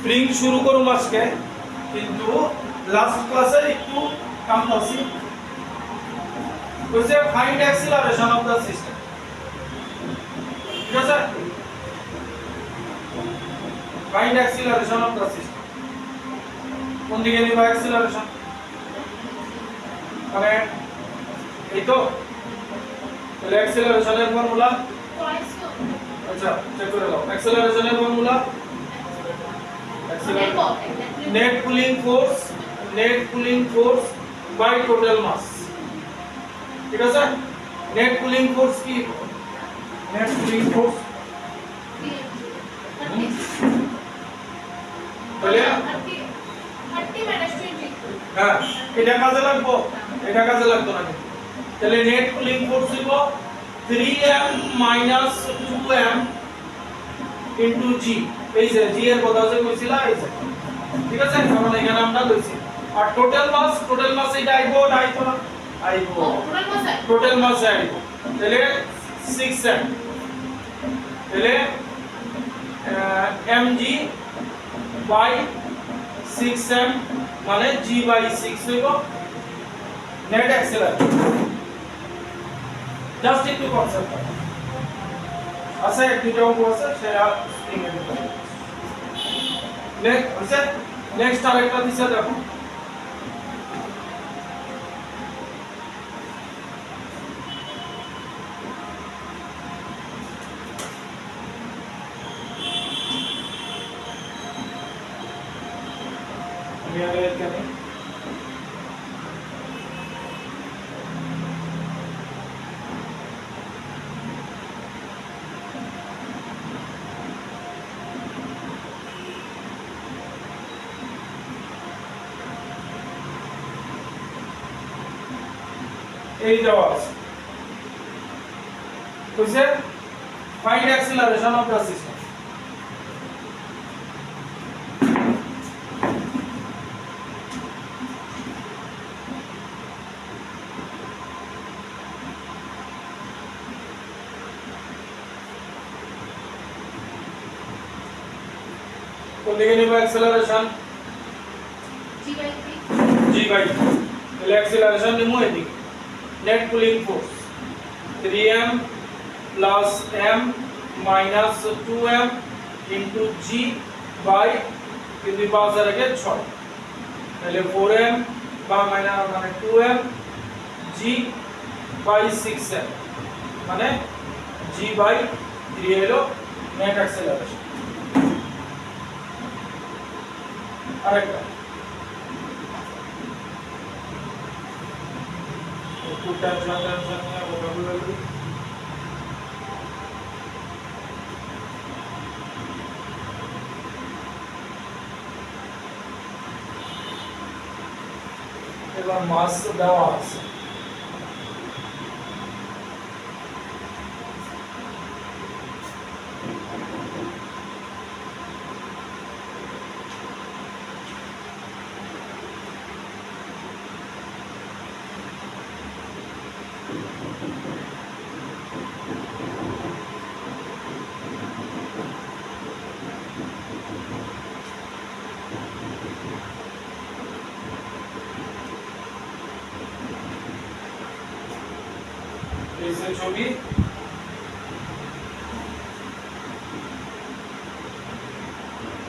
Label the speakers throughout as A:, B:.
A: Spring শুরু করুম আজকে, কিন্তু লাস্ট ক্লাসে একটু কামতাছি কইছে find acceleration of the system. ঠিক আছে, find acceleration of the system. কোন দিকে নিবা অ্যাক্সিলারেশন? মানে এই তো, তাহলে অ্যাক্সিলারেশনের ফর্মুলা, আচ্ছা চেক করে নাও। অ্যাক্সিলারেশনের formula net pulling force by total mass। ঠিক আছে, net pulling force কি? net pulling force তাহলে হ্যাঁ, এটা কাজে লাগবো, এটা কাজে লাগতো না। তাহলে net pulling force হইব 3m minus 2m into g। এই যে g এর কথা যে কইছিলা এই যে, ঠিক আছে, কারণ এখানে আমরা লইছি। আর টোটাল মাস এটা আইবো না আইবো না? আইবো, টোটাল মাস আইবো। তাহলে 6m, তাহলে mg by 6m মানে g by 6 হইব নেট অ্যাক্সিলারেশন। জাস্ট একটু কনসেপ্ট আছে, একটু অঙ্ক আছে সেটা স্প্রিং এর ভিতরে। নেক্সট আরেকটা দিছে দেখো, আমি আগে এখানে এই দেওয়া আছে, কইছে find acceleration of the system. কোন দিকে নিব অ্যাক্সিলারেশন? g by 3। তাহলে অ্যাক্সিলারেশন নিমু এদিকে। net pulling force 3m plus m minus 2m into g by কিন্তু পাওয়ার আগে 6, তাহলে 4m বা মাইনাস মানে 2m g by 6m মানে g by 3 হলো নেট অ্যাক্সিলারেশন। আরেকটা এবার মাস দেওয়া আছে, ছবি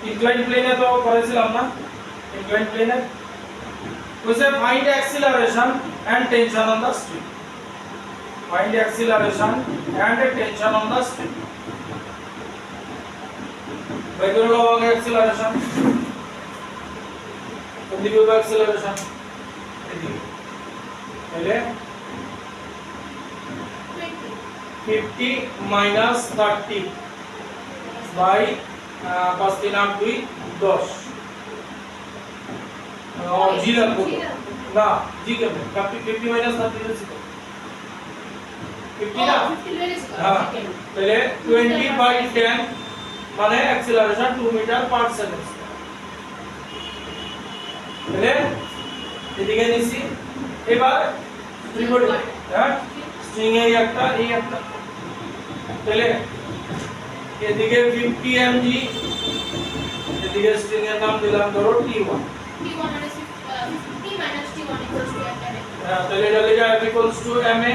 A: ইনক্লাইন প্লেনে তো করেছিলাম না? ইনক্লাইন প্লেনে কইছে find acceleration and tension on the string. Find acceleration and tension on the string. বাইরে লং অ্যাক্সিলারেশন, কোন দিকে হবে অ্যাক্সিলারেশন? এদিকে। তাহলে 50 minus 30 by 5 3 8 2 10 और जी লাগবো না, জি কেমন 50 minus 30 হচ্ছে 50 না, হ্যাঁ, তাহলে 20 by 10 মানে অ্যাক্সিলারেশন 2 মিটার পার সেকেন্ড। তাহলে এদিকে নিছি। এবার ত্রিভুজ, হ্যাঁ, স্ট্রিং এই একটা তাহলে এদিকে 50 mg, এদিকে স্ট্রিং এর নাম দিলাম ধরো T1।
B: T1 মানে 50 minus T1 equals to MA।
A: হ্যাঁ, তাহলে এটা লিখা F equals to MA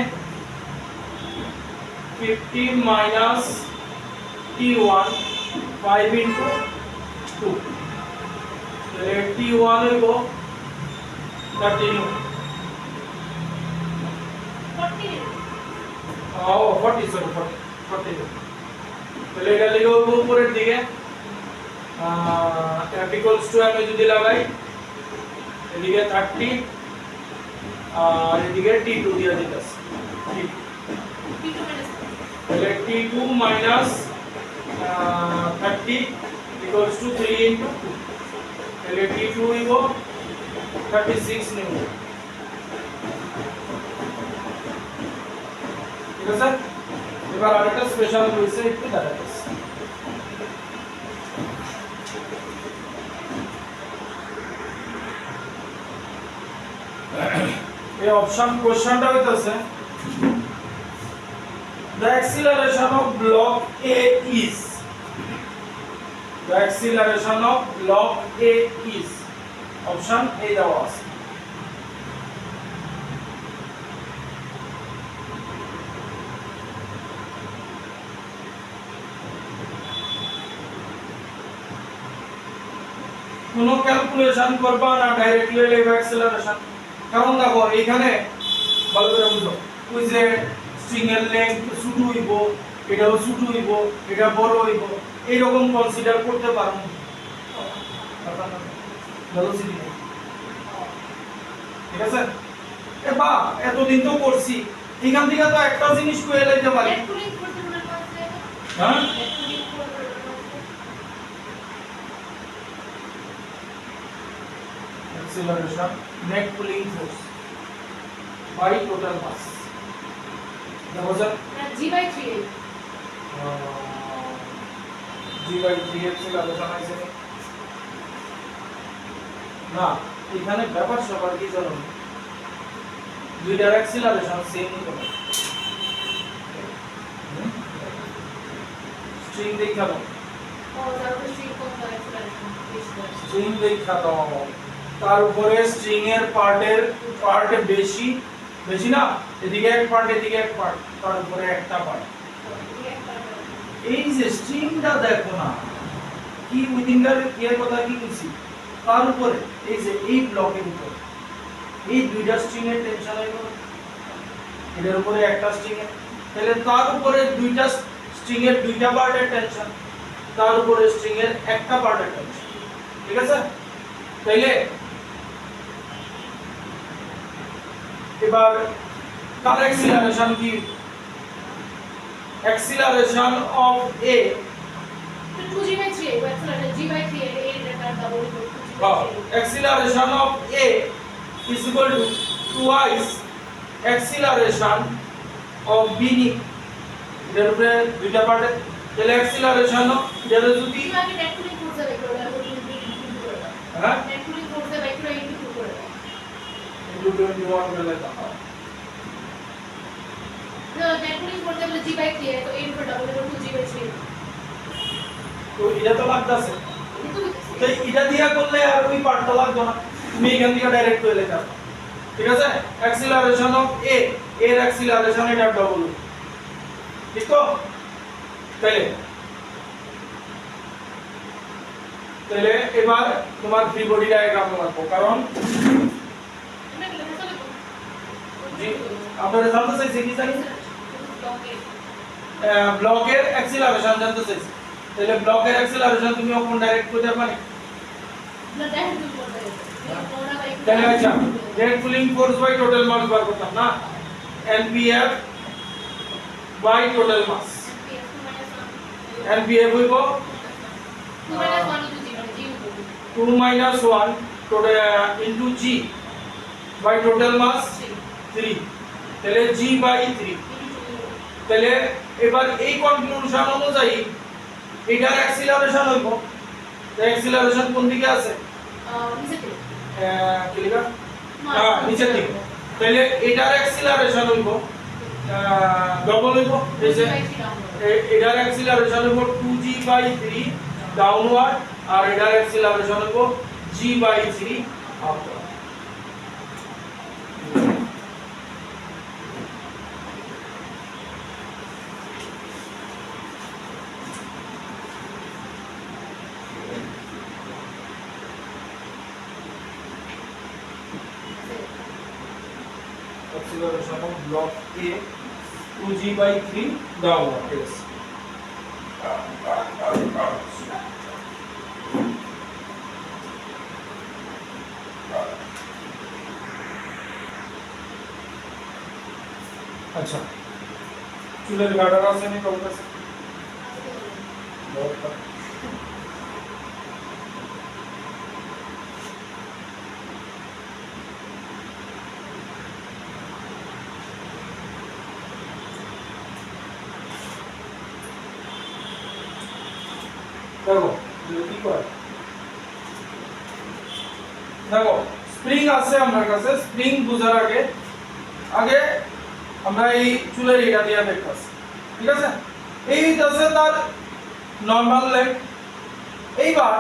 A: 50 minus T1 5 into 2, তাহলে T1 হইব 30 40 সরি 40, তাহলে এটা লিখে হইব উপরের দিকে F equals to MA যদি লাগাই এদিকে 30 আর এদিকে T2 দিয়ে দিতেছে, তাহলে T2 minus 30 equals to 3 into 2, তাহলে T2 হইব 36 নিউটন। ঠিক আছে, এবার আরেকটা স্পেশাল রয়েছে একটু দেখাচ্ছি। এই অপশন কোশ্চেনটা হইতাছে the acceleration of block A is, the acceleration of block A is, option এই দেওয়া আছে। কোনো ক্যালকুলেশন করবা না, ডাইরেক্টলি লেভেল অ্যাক্সেলারেশন। কারণ দেখো এখানে ভালো করে বুঝো, ওই যে স্ট্রিং এর লেংথ ছোট হইব, এটাও ছোট হইব, এটা বড় হইব, এই রকম কনসিডার করতে পারো ভেলোসিটি। ঠিক আছে, এ বা এতদিন তো করছি, এখান থেকে তো একটা জিনিস কইলে লইতে পারি। হ্যাঁ, acceleration net pulling force by total mass, দেখো স্যার
B: G/3
A: G/3 acceleration আছে না, এখানে ব্যাপার সবার কি জানো, দুইটার acceleration সেম নিতে হবে। স্ট্রিং দেখা দাও, স্ট্রিং দেখা দাও, তার উপরে স্ট্রিং এর পার্ট বেশি বেশি না, এদিকে এক পার্ট এদিকে এক পার্ট, তার উপরে একটা পার্ট। এই যে স্ট্রিংটা দেখো না, কি উইদিনটার এর কথা কি বলছি, তার উপরে এই যে এই ব্লকের উপরে এই দুইটা স্ট্রিং এর টেনশন হইব, এর উপরে একটা স্ট্রিং এর, তাহলে তার উপরে দুইটা স্ট্রিং এর দুইটা পার্টের টেনশন, তার উপরে স্ট্রিং এর একটা পার্টের টেনশন। ঠিক আছে, তাইলে এবার কার অ্যাক্সিলারেশন কি, acceleration of A
B: 2G/3 acceleration G/3 এর এটা double
A: acceleration of A is equal to twice acceleration of B নি, এর উপরে দুইটা পার্ট, তাহলে acceleration of এর যদি
B: কিভাবে নেট পুলিং ফোর্স বের করব,
A: হ্যাঁ
B: নেট পুলিং ফোর্স বের করে ইনটু করে দাও,
A: ইনটু 21 বলে দাও।
B: তো নেট পুলিং ফোর্স বলে G/3 তো এর উপর ডাবল করে 2G/3,
A: তো এটা তো লাগতাছে, তো এটা দিয়া করলে আর ওই পার্টটা লাগবে না, তুমি এখান থেকে ডাইরেক্ট করে লেখা। ঠিক আছে, অ্যাক্সিলারেশন অফ এ, এর অ্যাক্সিলারেশন এটা ডাবল, ঠিক তো? তাহলে এবার তোমার ফ্রি বডি ডায়াগ্রাম বানাবো, কারণ আপনারা জানতে চাইছে কি জানি, ব্লকের অ্যাক্সিলারেশন জানতে চাইছে, তাহলে ব্লকের অ্যাক্সিলারেশন তুমি ওপেন ডাইরেক্ট করতে পারবে
B: না ডাইরেক্ট করতে হবে,
A: তাহলে আচ্ছা net pulling force by total mass বার করতাম না, NPF by total mass, NPF হইব 2 minus 1 total into G by total mass 3, তাহলে G by 3, তাহলে এবার এই কনক্লুশন অনুযায়ী এটার অ্যাক্সিলারেশন হইব, তো অ্যাক্সিলারেশন কোন দিকে আছে,
B: নিচে থেকে
A: কি লিখা, নিচের দিকে, তাহলে এটার অ্যাক্সিলারেশন হইব ডবল হইব, এই যে এটার অ্যাক্সিলারেশন হবে 2g/3 ডাউনওয়ার্ড আর এটার অ্যাক্সিলারেশন হবে g/3 upward. Acceleration of block A 2g/3 downward. Yes. अच्छा चूल्हे गार्डर से नहीं कहूँगा बहुत দেখো কি করে দেখো স্প্রিং আছে আমার কাছে স্প্রিং বুঝার আগে আগে আমরা এই চুলের এটা দিয়ে দেখতেছি ঠিক আছে এই হইতাছে তার নরমাল লেন্থ এইবার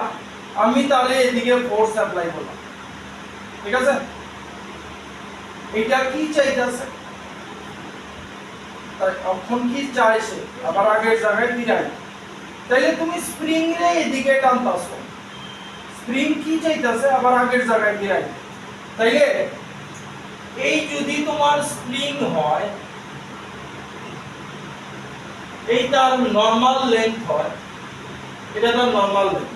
A: আমি তাহলে এদিকে ফোর্স অ্যাপ্লাই করলাম ঠিক আছে এটা কি চাইতাছে তাই এখন কি চাইছে আবার আগের জায়গায় ফিরাই তাইলে তুমি স্প্রিং রে এদিকে টানতাছো স্প্রিং কি চাইতাছে আবার আগের জায়গায় ফিরাই তাইলে এই যদি তোমার স্প্রিং হয় এই তার নরমাল লেন্থ হয় এটা তার নরমাল লেন্থ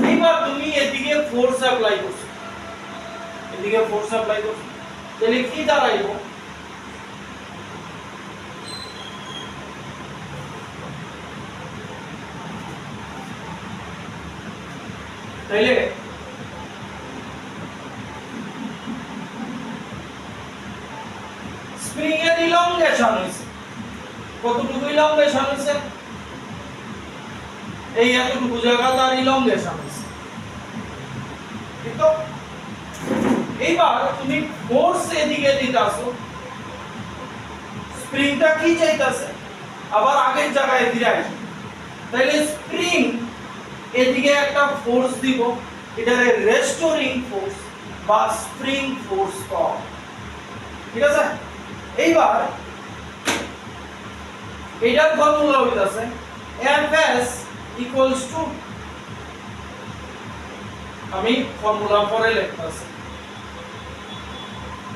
A: এইবার তুমি এদিকে ফোর্স অ্যাপ্লাই করছো এদিকে ফোর্স অ্যাপ্লাই করছো তাহলে কি দাঁড়াইবো তাইলে স্প্রিং এর ইলংগেশন হইছে কতটুকু ইলংগেশন হইছে এই এতটুকু জায়গা তার ইলংগেশন হইছে ঠিক তো এইবার তুমি ফোর্স এদিকে দিতাছো স্প্রিংটা কি চাইতাছে আবার আগের জায়গায় ফিরাই তাইলে স্প্রিং এদিকে একটা ফোর্স দিব এটারে রেস্টোরিং ফোর্স বা স্প্রিং ফোর্স কয় ঠিক আছে এইবার এটার ফর্মুলা হইতাছে Fs equals to আমি ফর্মুলা পরে লিখতাছি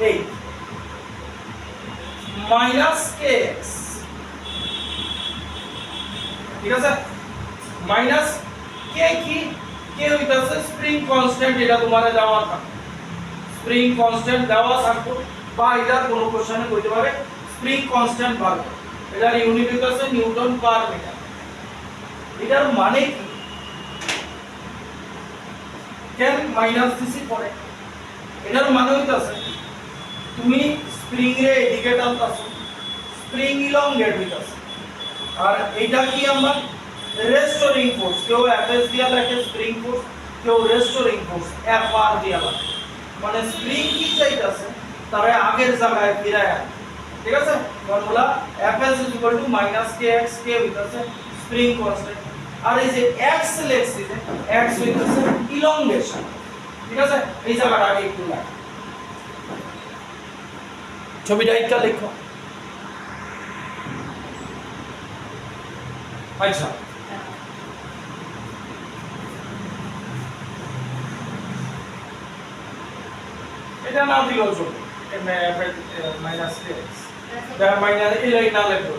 A: এই মাইনাস kx ঠিক আছে মাইনাস কে কি কে হইতাছে স্প্রিং কনস্ট্যান্ট এটা তোমারে দেওয়া থাকে স্প্রিং কনস্ট্যান্ট দেওয়া থাকতো বা এটা কোন কোশ্চেনে কইতে পারে স্প্রিং কনস্ট্যান্ট বার এটার ইউনিট হইতাছে নিউটন পার মিটার এটার মানে কি কেন মাইনাস দিছি পরে এটার মানে হইতাছে তুমি স্প্রিং রে এদিকে টানতাছো স্প্রিং ইলংগেট হইতাছে আর এইটা কি আমরা রেস্টোরিং ফোর্স কেউ Fs দিয়া লেখে স্প্রিং ফোর্স কেউ রেস্টোরিং ফোর্স Fr দিয়া লেখে মানে স্প্রিং কি চাইতাছে তারে আগের জায়গায় ফিরায় আনে ঠিক আছে ফর্মুলা Fs kx k হইতাছে স্প্রিং কনস্ট্যান্ট আর এই যে x লেখছি যে x হইতাছে ইলংগেশন ঠিক আছে এই জায়গাটা আগে একটু লেখ ছবিটা একটা লেখো আচ্ছা এটা না দিলেও চলবে মাইনাস kx এটা মাইনাস এই না লেখো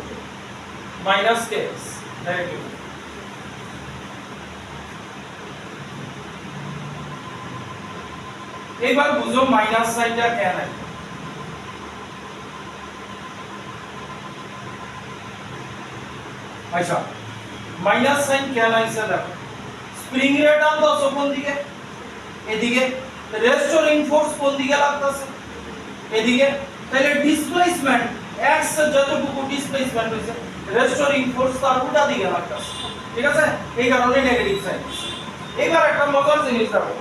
A: মাইনাস kx ডাইরেক্টলি এইবার বুঝো মাইনাস সাইনটা কেন আছে আচ্ছা মাইনাস সাইন কেন আছে দেখো স্প্রিং রেট আন দাও কোন দিকে এদিকে রেস্টোরিং ফোর্স কোন দিকে লাগতাছে এদিকে তাহলে ডিসপ্লেসমেন্ট x যতটুকু ডিসপ্লেসমেন্ট হইছে রেস্টোরিং ফোর্স তার উল্টা দিকে লাগতাছে ঠিক আছে এই কারণে নেগেটিভ সাইন এবার একটা মজার জিনিস দেখো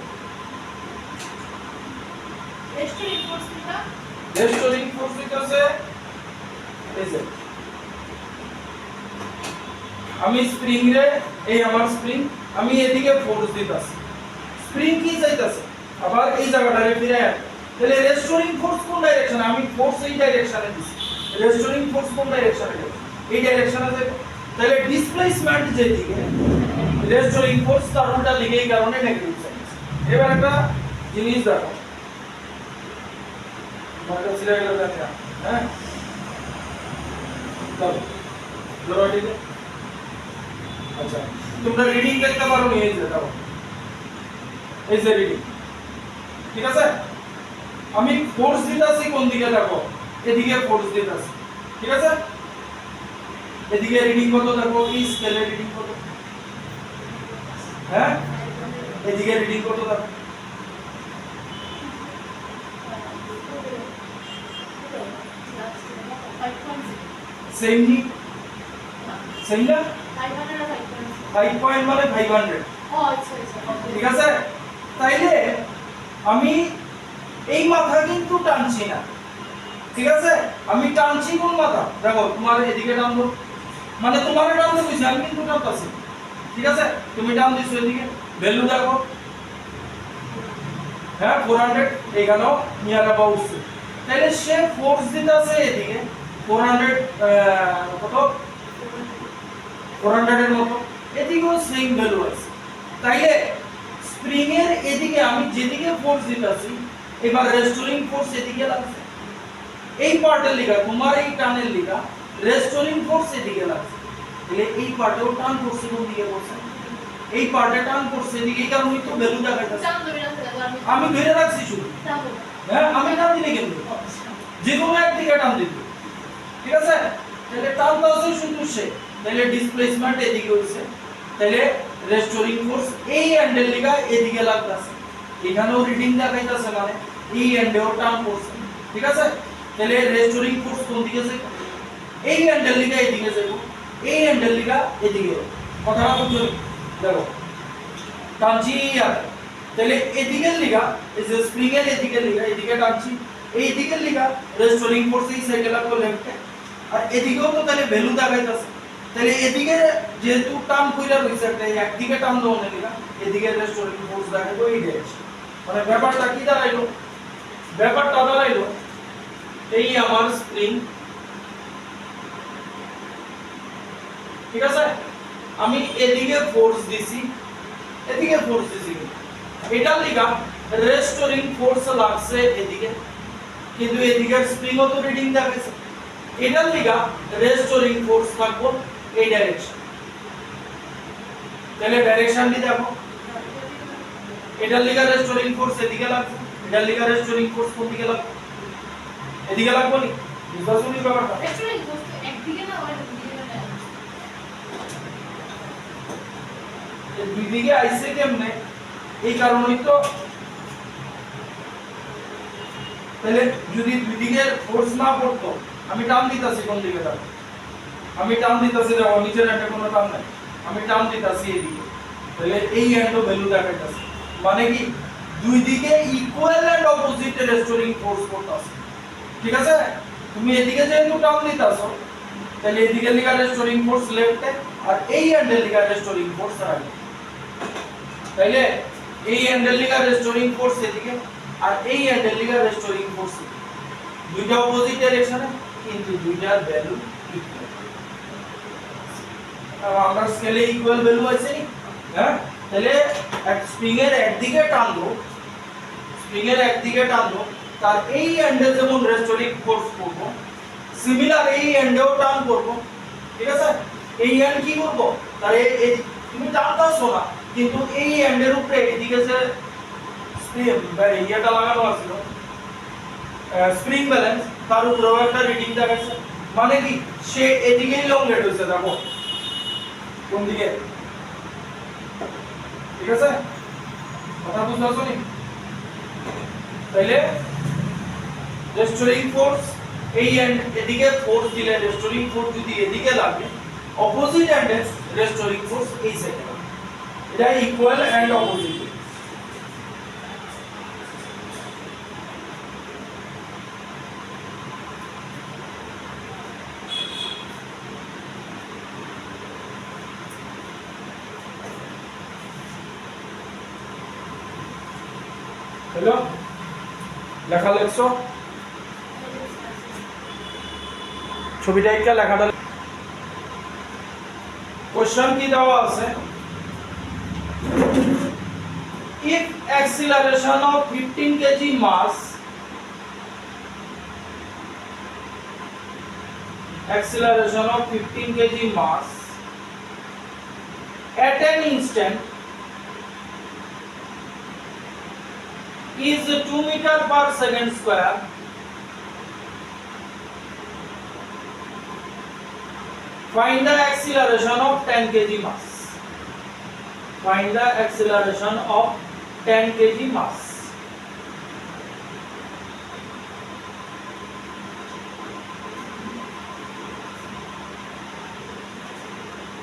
A: রেস্টোরিং ফোর্স হইতাছে এই যে আমি স্প্রিং রে এই আমার স্প্রিং আমি এদিকে ফোর্স দিতাছি স্প্রিং কি যাইতাছে আবার এই জায়গাটারে ফিরে আয় তাহলে রেস্টোরিং ফোর্স কোন ডাইরেকশনে আমি ফোর্স এই ডাইরেকশনে দিছি রেস্টোরিং ফোর্স কোন ডাইরেকশনে যাবে এই ডাইরেকশনে যাবে তাহলে ডিসপ্লেসমেন্ট যেদিকে রেস্টোরিং ফোর্স তার উল্টা দিকে এই কারণে নেগেটিভ সাইন এবার একটা জিনিস দেখো মার্কার ছিল গেল দেখা হ্যাঁ চলো ধরো এদিকে আচ্ছা তোমরা রিডিং দেখতে পারো নি এই যে দেখো এই যে রিডিং ঠিক আছে আমি ফোর্স দিতাছি কোন দিকে দেখো এদিকে ফোর্স দিতাছি ঠিক আছে এদিকে রিডিং কত দেখো এই স্কেলের রিডিং কত হ্যাঁ এদিকে রিডিং কত দেখো সেম নি সেম না 5 পয়েন্ট মানে 500 ঠিক আছে তাইলে আমি এই মাথা কিন্তু টানছি না ঠিক আছে আমি টানছি কোন মাথা দেখো তোমার এদিকে টানবো মানে তোমার টানতে কইছি আমি কিন্তু টানতাছি ঠিক আছে তুমি টান দিছো এদিকে ভ্যালু দেখো হ্যাঁ 400 এখানেও নিয়ার অ্যাবাউট তাইলে সে ফোর্স দিতেছে এদিকে 400 কত 400 এর মতো এদিকেও সেম ভ্যালু আছে তাইলে স্প্রিং এর এদিকে আমি যেদিকে ফোর্স দিতেছি এবার রেস্টোরিং ফোর্স এদিকে লাগছে এই পার্টের লিগা তোমার এই টানের লিগা রেস্টোরিং ফোর্স এদিকে লাগছে তাহলে এই পার্টেও টান ফোর্স কোন দিকে পড়ছে এই পার্টে টান ফোর্স এদিকে এই কারণে তো ভ্যালু দেখাইতাছে আমি ধরে রাখছি শুধু হ্যাঁ আমি টান দিলে কেন যে কোনো একদিকে টান দিতে ঠিক আছে তাহলে টান দাও শুধু সে তাহলে ডিসপ্লেসমেন্ট এদিকে হইছে তাহলে রেস্টোরিং ফোর্স এই এন্ডের লিগা এদিকে লাগতাছে এখানেও রিডিং দেখাইতাছে মানে এই এন্ডেও টান পড়ছে ঠিক আছে তাহলে রেস্টোরিং ফোর্স কোন দিকে যাবে এই এন্ডের লিগা এদিকে যাবে এই এন্ডের লিগা এদিকে কথাটা বুঝছো দেখো টানছি আর তাহলে এদিকের লিগা এই যে স্প্রিং এর এদিকের লিগা এদিকে টানছি এই দিকের লিগা রেস্টোরিং ফোর্স এই সাইডে লাগলো লেফটে আর এদিকেও তো তাহলে ভ্যালু দেখাইতাছে তাহলে এদিকে যেহেতু টার্ম কইরা রইছে একটা একদিকে টার্ম দাও না দিলা এদিকে রেস্টোরিং ফোর্স দেখাইবো এই ডাইরেকশন মানে ব্যাপারটা কি দাঁড়াইলো ব্যাপারটা দাঁড়াইলো এই আমার স্প্রিং ঠিক আছে আমি এদিকে ফোর্স দিছি এদিকে ফোর্স দিছি এটা লিগা রেস্টোরিং ফোর্স লাগছে এদিকে কিন্তু এদিকে স্প্রিংও তো রিডিং দেখাইছে এটার লিগা রেস্টোরিং ফোর্স থাকবো এই ডাইরেকশন তাহলে ডাইরেকশনটি দেখো এটার লিগা রেস্টোরিং ফোর্স এদিকে লাগবে এটার লিগা রেস্টোরিং ফোর্স কোন দিকে লাগবে এদিকে লাগবে নি বুঝছো নি ব্যাপারটা
B: রেস্টোরিং ফোর্স একদিকে না আর দুদিকে না
A: এই দুই দিকে আইছে কেমনে এই কারণেই তো তাহলে যদি দুই দিকে ফোর্স না পড়তো আমি টান দিতাছি কোন দিকে দাও আমি টান দিতাছি দেখো নিচের এন্ডে কোনো টান নাই আমি টান দিতাছি এদিকে তাহলে এই এন্ডও ভ্যালু দেখাইতাছে মানে কি দুই দিকে equal and opposite restoring force পড়তাছে ঠিক আছে তুমি এদিকে যেহেতু টান দিতাছো তাহলে এদিকে লিগা রেস্টোরিং ফোর্স লেফটে আর এই এন্ডের লিগা রেস্টোরিং ফোর্স রাইটে তাইলে এই এন্ডের লিগা রেস্টোরিং ফোর্স এদিকে আর এই এন্ডের লিগা রেস্টোরিং ফোর্স দুইটা অপোজিট ডাইরেকশনে কিন্তু দুইটার ভ্যালু ইকুয়াল আমরা স্কেলে ইকুয়াল ভ্যালু আছে নি হ্যাঁ তাহলে এক স্প্রিং এর একদিকে টানবো স্প্রিং এর একদিকে টানবো তার এই এন্ডে যেমন রেস্টোরিং ফোর্স করব সিমিলার এই এন্ডেও টান করব ঠিক আছে এই এন্ড কি করব তার এই তুমি টানতাছো না কিন্তু এই এন্ডের উপরে এদিকে যে স্প্রিং এটা লাগানো আছে স্প্রিং ব্যালেন্স তার উপরেও একটা রিডিং দেখাচ্ছে মানে কি সে এদিকেই লংগেট হইছে দেখো কোন দিকে ঠিক আছে কথা বুঝছো নি তাইলে রেস্টোরিং ফোর্স এই এন্ড এদিকে ফোর্স দিলে রেস্টোরিং ফোর্স যদি এদিকে লাগে অপোজিট এন্ডে রেস্টোরিং ফোর্স এই সাইডে এটা ইকুয়াল এন্ড অপোজিট হলো লেখা লেখছো ছবিটা একটা লেখাটা কোশ্চেন কি দেওয়া আছে if acceleration of 15 kg mass at an instant is 2 meter per second square, find the acceleration of 10 kg mass. Find the acceleration of 10 kg mass.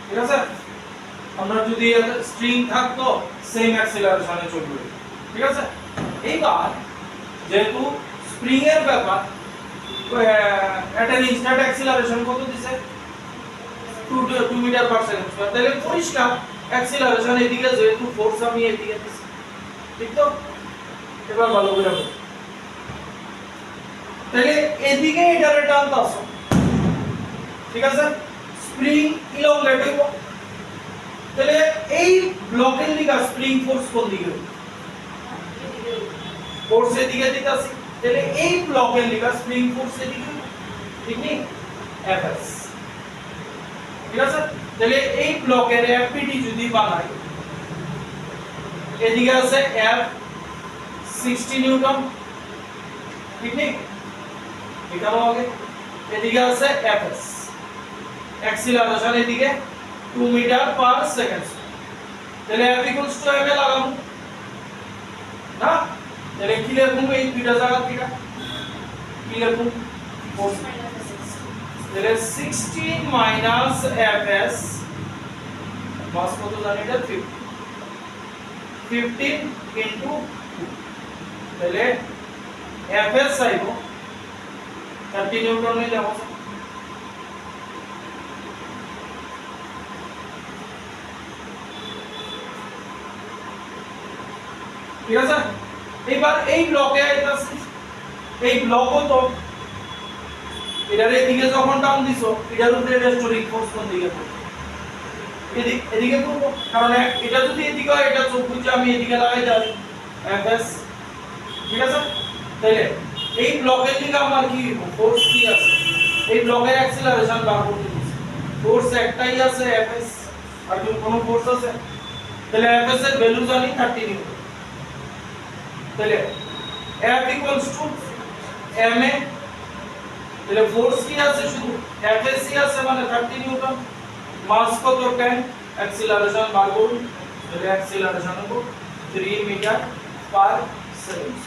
A: ঠিক আছে আমরা যদি স্ট্রিং থাকতো সেম অ্যাক্সিলারেশনে চলবে ঠিক আছে এইবার যেহেতু স্প্রিং এর ব্যাপার এট এন ইনস্ট্যান্ট অ্যাক্সিলারেশন কত দিছে 2 মিটার পার সেকেন্ড স্কয়ার তাহলে পরিষ্কার অ্যাক্সিলারেশন এদিকে যেহেতু ফোর্স আমি এদিকে দিছি ঠিক তো এবার ভালো করে বুঝো তাহলে এদিকে এটারে টানতাছো ঠিক আছে স্প্রিং ইলংগেট হইব তাহলে এই ব্লকের দিকে স্প্রিং ফোর্স কোন দিকে ফোর্স এদিকে দিতাছি তাহলে এই ব্লকের দিকে স্প্রিং ফোর্স এদিকে ঠিক নেই এফএস ঠিক আছে তাহলে এই ব্লকের এফপিডি যদি বানাই এদিকে আছে এফ 60 নিউটন ঠিক নেই এখানেও আগে এদিকে আছে এফএস অ্যাক্সিলারেশন এদিকে 2 মিটার পার সেকেন্ড তাহলে F ইকুয়ালস টু m এ লাগাবো না তাহলে কি লিখব এই দুইটা জায়গা থেকে কি লিখব ফোর্স তাহলে 16 মাইনাস fs মাস কত জানি এটা 15 ইনটু 2 তাহলে fs আইব 30 নিউটন নিয়ে যাব ঠিক আছে এবার এই ব্লকে আইতাছে এই ব্লকও তো এটার এদিকে যখন টান দিছো এটার উপরে রেস্টোরিং ফোর্স কোন দিকে পড়বে এদিকে পড়বো কারণ এটা যদি এদিকে হয় এটা চোখ বুঝে আমি এদিকে লাগাই যাই এফএস ঠিক আছে তাহলে এই ব্লকের দিকে আমার কি ফোর্স কি আছে এই ব্লকের অ্যাক্সিলারেশন বার করতে দিছি ফোর্স একটাই আছে এফএস আর কি কোনো ফোর্স আছে তাহলে এফএস এর ভ্যালু জানি 30 নিউটন তাহলে F equals to ma তাহলে ফোর্স কি আছে শুধু Fs আছে মানে 30 নিউটন মাস কত 10 অ্যাক্সিলারেশন বার করুন তাহলে অ্যাক্সিলারেশন হবে 3 মিটার পার সেকেন্ড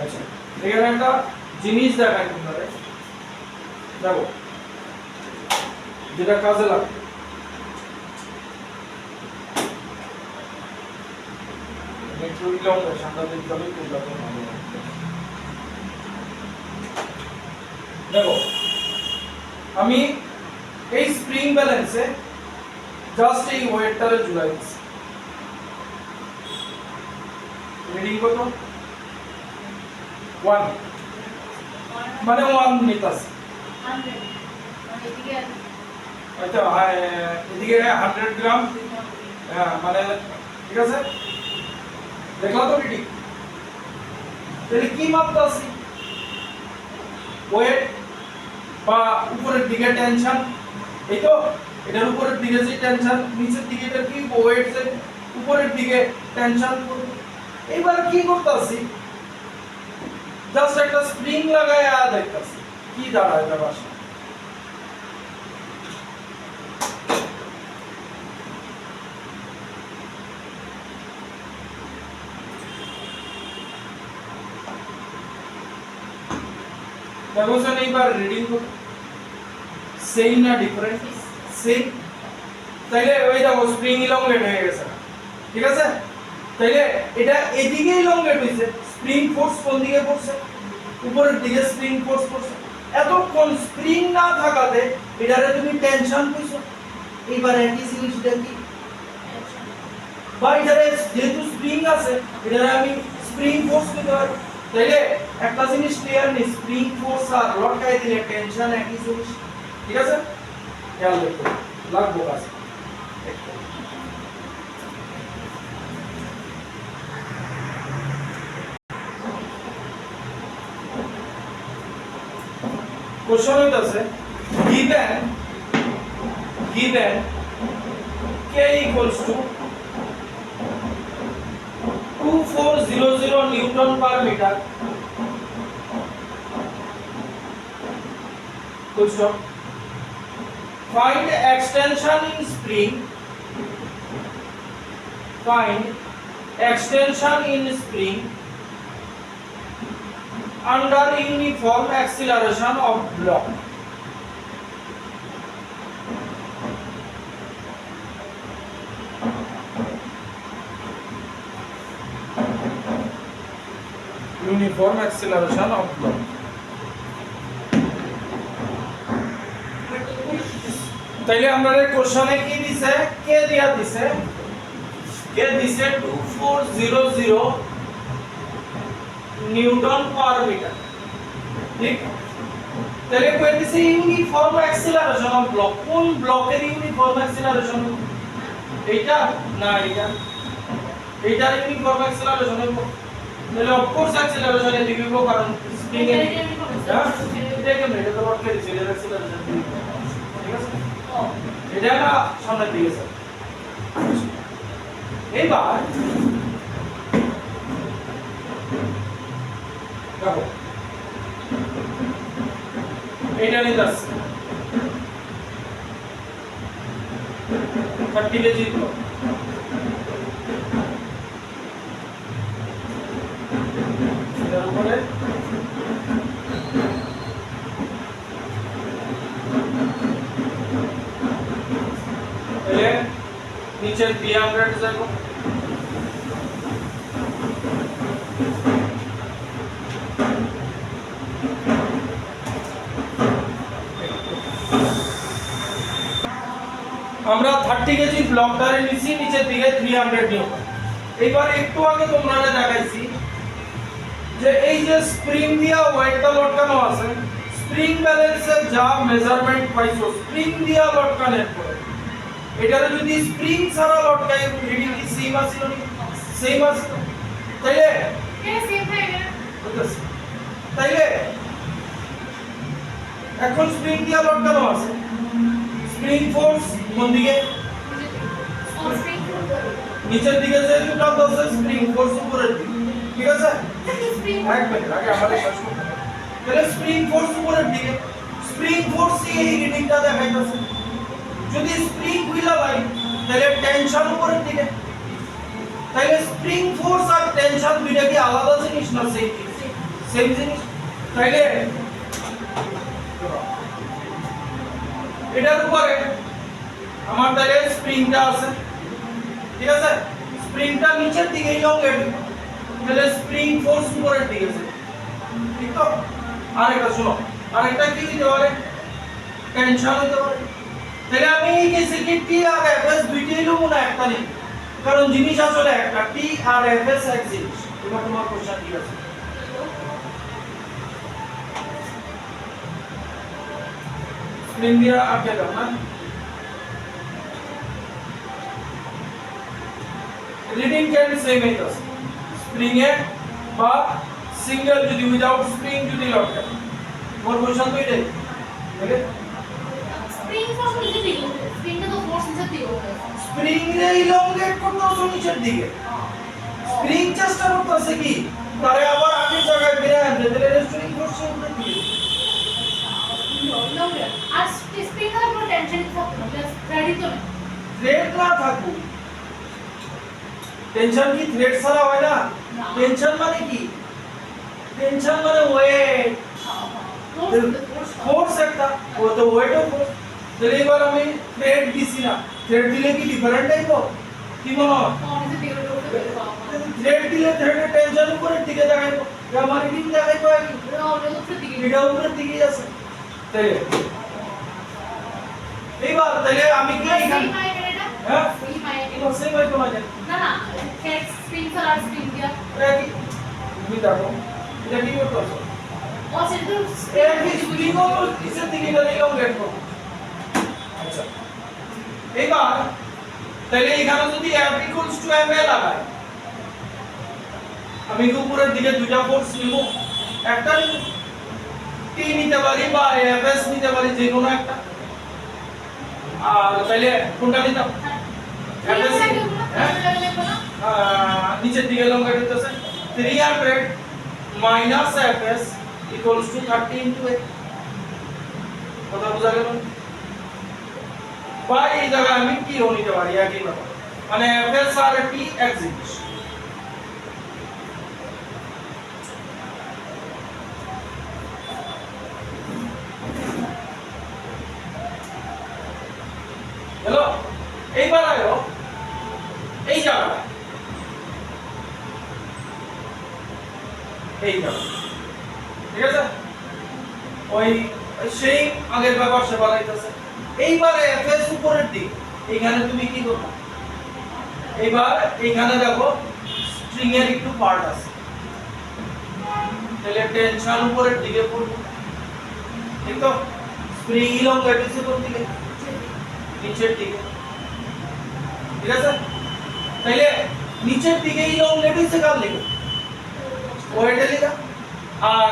A: আচ্ছা এখানে একটা জিনিস দেখাই তোমাদের দেখো যেটা কাজে লাগে দেখো আমি এই স্প্রিং ব্যালেন্সে জাস্ট এই ওয়েটটারে জুড়াই দিচ্ছি রিডিং কত 1 মানে 1 নিতাছি
B: 100 মানে এদিকে
A: আচ্ছা এদিকে 100 গ্রাম হ্যাঁ মানে ঠিক আছে দেখলা তো রিডিং তাহলে কি মাপতাছি ওয়েট বা উপরের দিকে টেনশন এই তো এটার উপরের দিকে যে টেনশন নিচের দিকে এটা কি ওয়েট যে উপরের দিকে টেনশন এইবার কি করতেছি জাস্ট একটা স্প্রিং লাগায় আর দেখতাছি কি দাঁড়ায় এটা ভাষা দেখো স্যার এইবার রিডিং করো সেম না ডিফারেন্ট সেম তাইলে ওই দেখো স্প্রিং ইলংগেট হয়ে গেছে ঠিক আছে তাইলে এটা এদিকে ইলংগেট হইছে স্প্রিং ফোর্স কোন দিকে পড়ছে উপরের দিকে স্প্রিং ফোর্স পড়ছে এতক্ষণ স্প্রিং না থাকাতে এটারে তুমি টেনশন কইছো এইবার একই জিনিসটা কি বা এটারে যেহেতু স্প্রিং আছে এটারে আমি স্প্রিং ফোর্স দিতে পারি। তাইলে একটা জিনিস ক্লিয়ার নি, স্প্রিং ফোর্স আর লটকাই দিলে টেনশন একই জিনিস। ঠিক আছে, খেয়াল রাখো লাগবো কাছে। কোশ্চেন হইতাছে given k equals to 2400 Newton per meter. Full stop. Find extension in spring. Find extension in spring under uniform acceleration of block. Uniform acceleration of block. তাইলে আমরা এই কোশ্চেনে কি দিছে, কে দিয়া দিছে, কে দিছে 2400 নিউটন পার মিটার। ঠিক, তাহলে কই দিছে ইউনিফর্ম অ্যাক্সিলারেশন অফ ব্লক। কোন ব্লকের ইউনিফর্ম অ্যাক্সিলারেশন? এইটা না এইটা, এইটার ইউনিফর্ম অ্যাক্সিলারেশন হবে। তাহলে অফ কোর্স অ্যাক্সিলারেশন এদিকে হবে, কারণ স্প্রিং এর এটা কেমন, এটা তো লটকে দিছে, এর অ্যাক্সিলারেশন ঠিক আছে। এটা না সামনের দিকে স্যার। এইবার দেখো এটা নিতে আসছে 30 কেজি ব্লক। এটার উপরে नीचे 300 যাব। আমরা 30 কেজি ব্লকটারে নিছি, নিচের দিকে 300 নিউটন। এবার একটু আগে তোমরা দেখাইছি যে এই যে স্প্রিং দিয়া ওয়েটটা লটকানো আছে, স্প্রিং ব্যালেন্সের যা মেজারমেন্ট পাইছো স্প্রিং দিয়া লটকানোর পরে এটারে যদি স্প্রিং ছাড়া লটকাই রিডিং কি সেম আছে না? সেম আছে। তাইলে
B: এটা সেম হয়ে গেল।
A: বুঝছ? তাইলে এখন স্প্রিং দিয়া লটকানো আছে, স্প্রিং ফোর্স কোন দিকে? নিচের দিকে যে টানতে আছে স্প্রিং ফোর্স উপরের দিকে। ঠিক আছে, এক মিনিট আগে আমাদের শেষ করতে হবে। তাহলে স্প্রিং ফোর্স উপরের দিকে, স্প্রিং ফোর্স এই রিডিংটা দেখাইতেছে। যদি স্প্রিং খুইলা ভাই তাহলে টেনশন উপরের দিকে। তাহলে স্প্রিং ফোর্স আর টেনশন দুইটা কি আলাদা জিনিস না সেম জিনিস? সেম জিনিস। তাইলে এটার উপরে আমার তাহলে স্প্রিংটা আছে। ঠিক আছে, স্প্রিংটা নিচের দিকে ইলংগেট, তাহলে স্প্রিং ফোর্স উপরের দিকে আছে। ঠিক তো? আরেকটা শুনো, আরেকটা কি হতে পারে? টেনশন হতে পারে। তাহলে আমি এই কেসে কি টি আর এফএস দুইটাই লব না একটা নেই, কারণ জিনিস আসলে একটা, টি আর এফএস এক জিনিস। এবার তোমার কোশ্চেন কি আছে? স্প্রিং দিয়া আটকে দাও না, রিডিং ক্যান সেম হইতাছে স্প্রিং এ বা সিঙ্গেল যদি উইদাউট স্প্রিং যদি লটকায়। তোমার কোশ্চেন তো এটাই। ওকে,
B: স্প্রিং ফোর্স নিচে দিকে, স্প্রিংটা তো ফোর্স নিচে দিকে হবে।
A: স্প্রিং রে ইলংগেট করতেছ নিচের দিকে, স্প্রিং চেষ্টা করতেছে কি তারে আবার আগের জায়গায় ফিরে আনতে, তাহলে স্প্রিং ফোর্স উপরে দিকে।
B: আর স্প্রিং এর উপর টেনশন থাকবে না, থ্রেড তো না।
A: থ্রেড না থাকুক, টেনশন কি থ্রেড ছাড়া হয় না? টেনশন মানে কি? টেনশন মানে ওয়েট, ফোর্স একটা, ও তো ওয়েটও ফোর্স। তাহলে এবার আমি থ্রেড দিছি না, থ্রেড দিলে কি ডিফারেন্ট টাইপ কি মনে হয়?
B: নিচে দিকে উঠবে।
A: থ্রেড দিলে থ্রেডের টেনশন উপরের দিকে দেখাইবো, আমার রিডিং দেখাইবো কি
B: উপরের দিকে,
A: এটা উপরের দিকে আছে। তাইলে এইবার তাইলে আমি কি
B: সেই মাইনে এটা,
A: হ্যাঁ
B: সেই মাইনে
A: সেম হইতো না কেন?
B: না না হেড স্প্রিং আর স্প্রিং দিয়া
A: এটা কি তুমি দেখো এটা কি করতেছো?
B: ও সেটা
A: এর কি স্প্রিং ও নিচের দিকে গেলে ইলংগেট করো। আচ্ছা এবার তাহলে এখানে যদি F equals to ma লাগাই আমি কি উপরের দিকে দুইটা ফোর্স নিব? একটা নিব T নিতে পারি বা Fs নিতে পারি যে কোনো একটা। আর তাহলে কোনটা নিতাম? Fs নিচের দিকে ইলংগেট হইতেছে 300 minus Fs equals to 30 into a কথা বোঝা গেল? বা এই জায়গায় আমি T ও নিতে পারি একই ব্যাপার মানে Fs আর T এক জিনিস। হ্যালো এইবার আয়ো এই জায়গা ঠিক আছে ওই সেই আগের ব্যাপার সে বানাইতেছে। এইবারে Fs উপরের দিক এখানে তুমি কি করবে? এইবার এখানে দেখো স্ট্রিং এর একটু পার্ট আছে তাহলে টেনশন উপরের দিকে পড়বে ঠিক তো? স্প্রিং ইলংগেট হচ্ছে কোন দিকে? নিচের দিকে ঠিক আছে? তাহলে নিচের দিকে ইলংগেট হচ্ছে কার দিকে? ওয়েটে লিখা। আর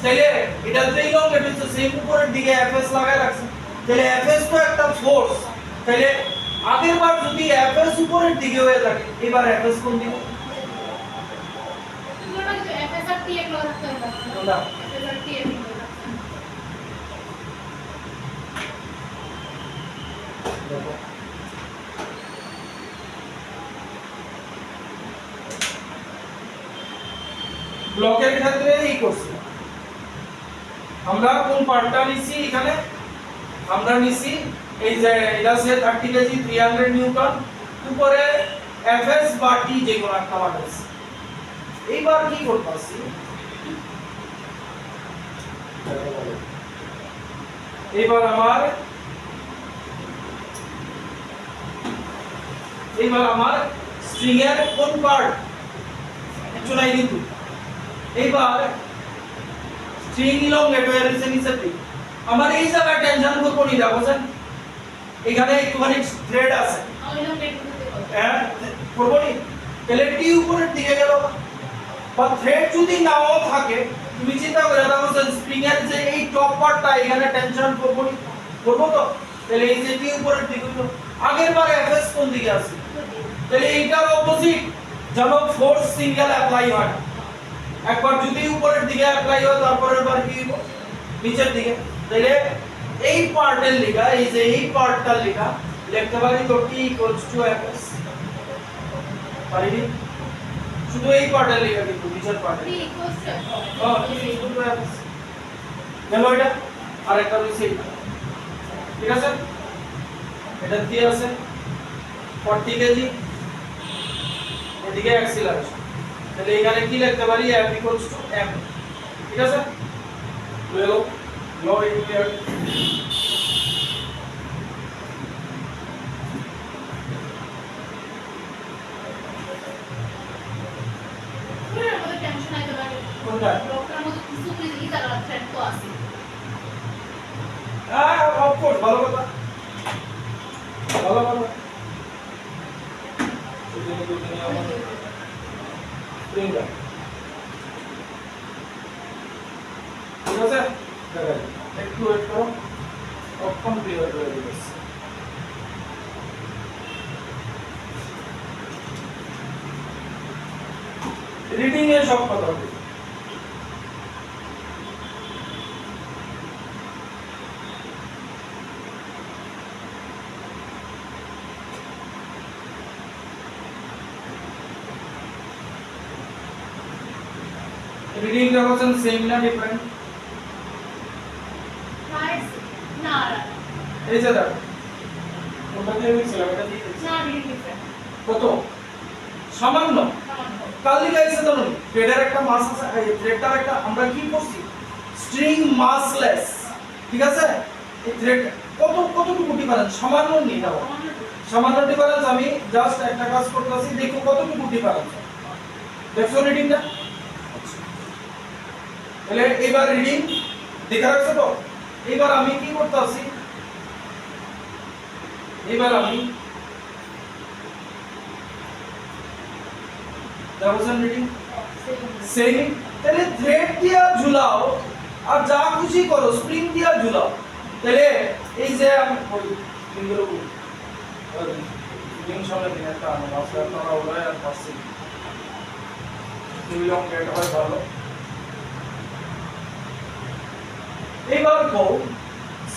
A: তাহলে এটা যে ইলংগেট হচ্ছে সেম উপরের দিকে Fs লাগায় রাখছে তাহলে Fs তো একটা ফোর্স তাহলে আগের বার যদি Fs উপরের দিকে হয়ে থাকে এবার Fs কোন দিকে?
B: এগুলো না এফএস আর টি এগুলো রাখতে হবে
A: কোনটা?
B: এফএস আর টি এগুলো
A: ব্লকের ক্ষেত্রে এই করছি আমরা কোন পার্টটা নিছি এখানে? আমরা নিছি এই যে এটা আছে 30 কেজি 300 নিউটন উপরে Fs বা T যে কোনো একটা মান আছে। এইবার কি করতেছি এইবার আমার স্ট্রিং এর কোন পার্ট কিছু নাই কিন্তু এইবার স্ট্রিং ইলংগেট হয়ে গেছে নিচের দিকে আমার এই জায়গায় টেনশন করব নি দেখো স্যার এখানে একটুখানি থ্রেড আছে
B: ওইরকম বের করতে হবে
A: হ্যাঁ করব নি তাহলে টি উপরের দিকে গেল বা থ্রেড যদি নাও থাকে তুমি চিন্তা করে দেখো স্যার স্প্রিং এর যে এই টপ পার্টটা এখানে টেনশন করব নি করব তো তাহলে এই যে টি উপরের দিকে হলো আগের বার Fs কোন দিকে আছে তাহলে এইটার অপোজিট যেন ফোর্স সিঙ্গেল অ্যাপ্লাই হয় একবার যদি উপরের দিকে অ্যাপ্লাই হয় তারপরের বার কি হবে নিচের দিকে তাহলে এই পার্টের লেখা এই যে এই পার্টটার লেখা লিখতে পারি তো T Fs পারি শুধু এই পার্টের লেখা কিন্তু নিচের পার্টে
B: টি ইকুয়ালস টু
A: হ্যাঁ T Fs গেল এটা আরেকটা রয়েছে ঠিক আছে এটা কি আছে 40 কেজি এদিকে অ্যাক্সিলারেশন তাহলে এখানে কি লিখতে পারি F equals to m ঠিক আছে লো লো ক্লিয়ার
B: পুরো আমাদের টেনশন আইতে লাগে
A: কোনটা
B: ডক্টর মধ্যে কিছু কিছু কি তার থ্রেড তো আছে
A: হ্যাঁ অফ কোর্স ভালো কথা ভালো কথা ঠিক আছে দেখা একটু ওয়েট করো অপশন ক্লিয়ার করে দিচ্ছি রিডিং এর সব কথা হবে রিডিং দেখছেন সেম না ডিফারেন্ট
B: রাইট না
A: এই যে দেখো ওটা দিয়ে হয়েছিল এটা দিয়ে দিয়েছি।
B: না রিডিং ডিফারেন্ট
A: কত সামান্য কালি গাইছে তো থ্রেডের একটা মাস আছে এই থ্রেডটার একটা আমরা কি করছি স্ট্রিং মাসলেস ঠিক আছে এই থ্রেড কতটুকু ডিফারেন্স সামান্য নেই দাও সামান্য ডিফারেন্স আমি জাস্ট একটা কাজ করতেছি দেখো কতটুকু ডিফারেন্স দেখো রিডিংটা তাহলে এবার রিডিং দেখা রাখছো তো এবার আমি কি করতেছি এবার আমি দেখো রিডিং সেম তাহলে থ্রেড দিয়া ঝুলাও আর যা খুশি করো স্প্রিং দিয়া ঝুলাও তাহলে এই যে আমি ওই স্প্রিংগুলো স্প্রিং সামনে দিন একটা আনো আসলে আপনারা ওরাই আর পাচ্ছি দুইলং গেট হয় ভালো এবার কো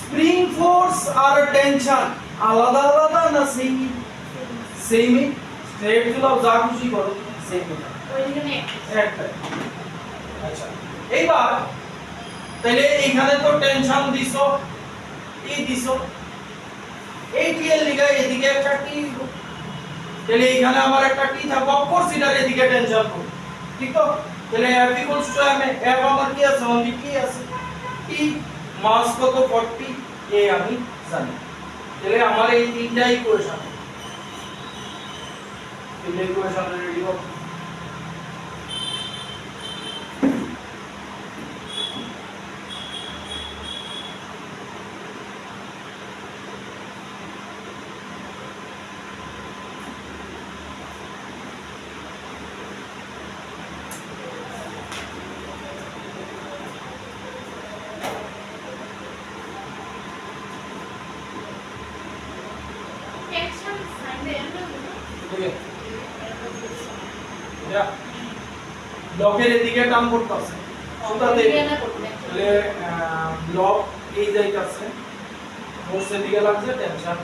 A: স্প্রিং ফোর্স আর টেনশন আলাদা আলাদা না সেম সেম থ্রেড ঝুলাও যা খুশি করো সেম
B: ওইখানে
A: একটা আচ্ছা এইবার তাহলে এখানে তো টেনশন দিছো এই দিছো এই টি এর লিগা এদিকে একটা টি তাহলে এখানে আমার একটা টি থাকবে অফকোর্স এটার এদিকে টেনশন হবে ঠিক তো তাহলে F equals to m F আমার কি আছে অনলি টি আছে টি মাস কত 40 এ আমি জানি তাহলে আমার এই তিনটা ইকুয়েশন তিনটা ইকুয়েশন রেডি হবে
B: টেনশন সাইন দেন
A: ওকে যা ব্লকের এদিকে টার্ম করতেছে সুতাতে তাহলে ব্লক এই যাইতাছে ফোর্স এদিকে লাগছে টেনশন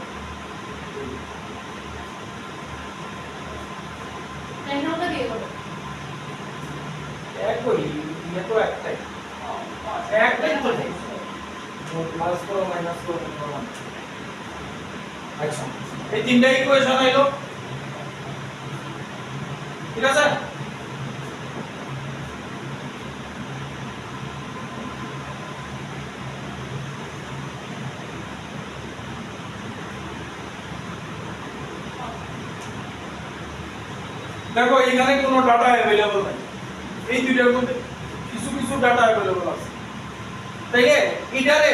B: টেনশনটা দিয়ে করো
A: একই ये तो একটাই একটাই তো নেই প্লাস করো মাইনাস করো আচ্ছা এই তিনটা ইকুয়েশন হইলো ঠিক আছে দেখো এখানে কোনো ডাটা अवेलेबल নাই এই দুইটার মধ্যে কিছু কিছু ডাটা अवेलेबल আছে তাইলে এটারে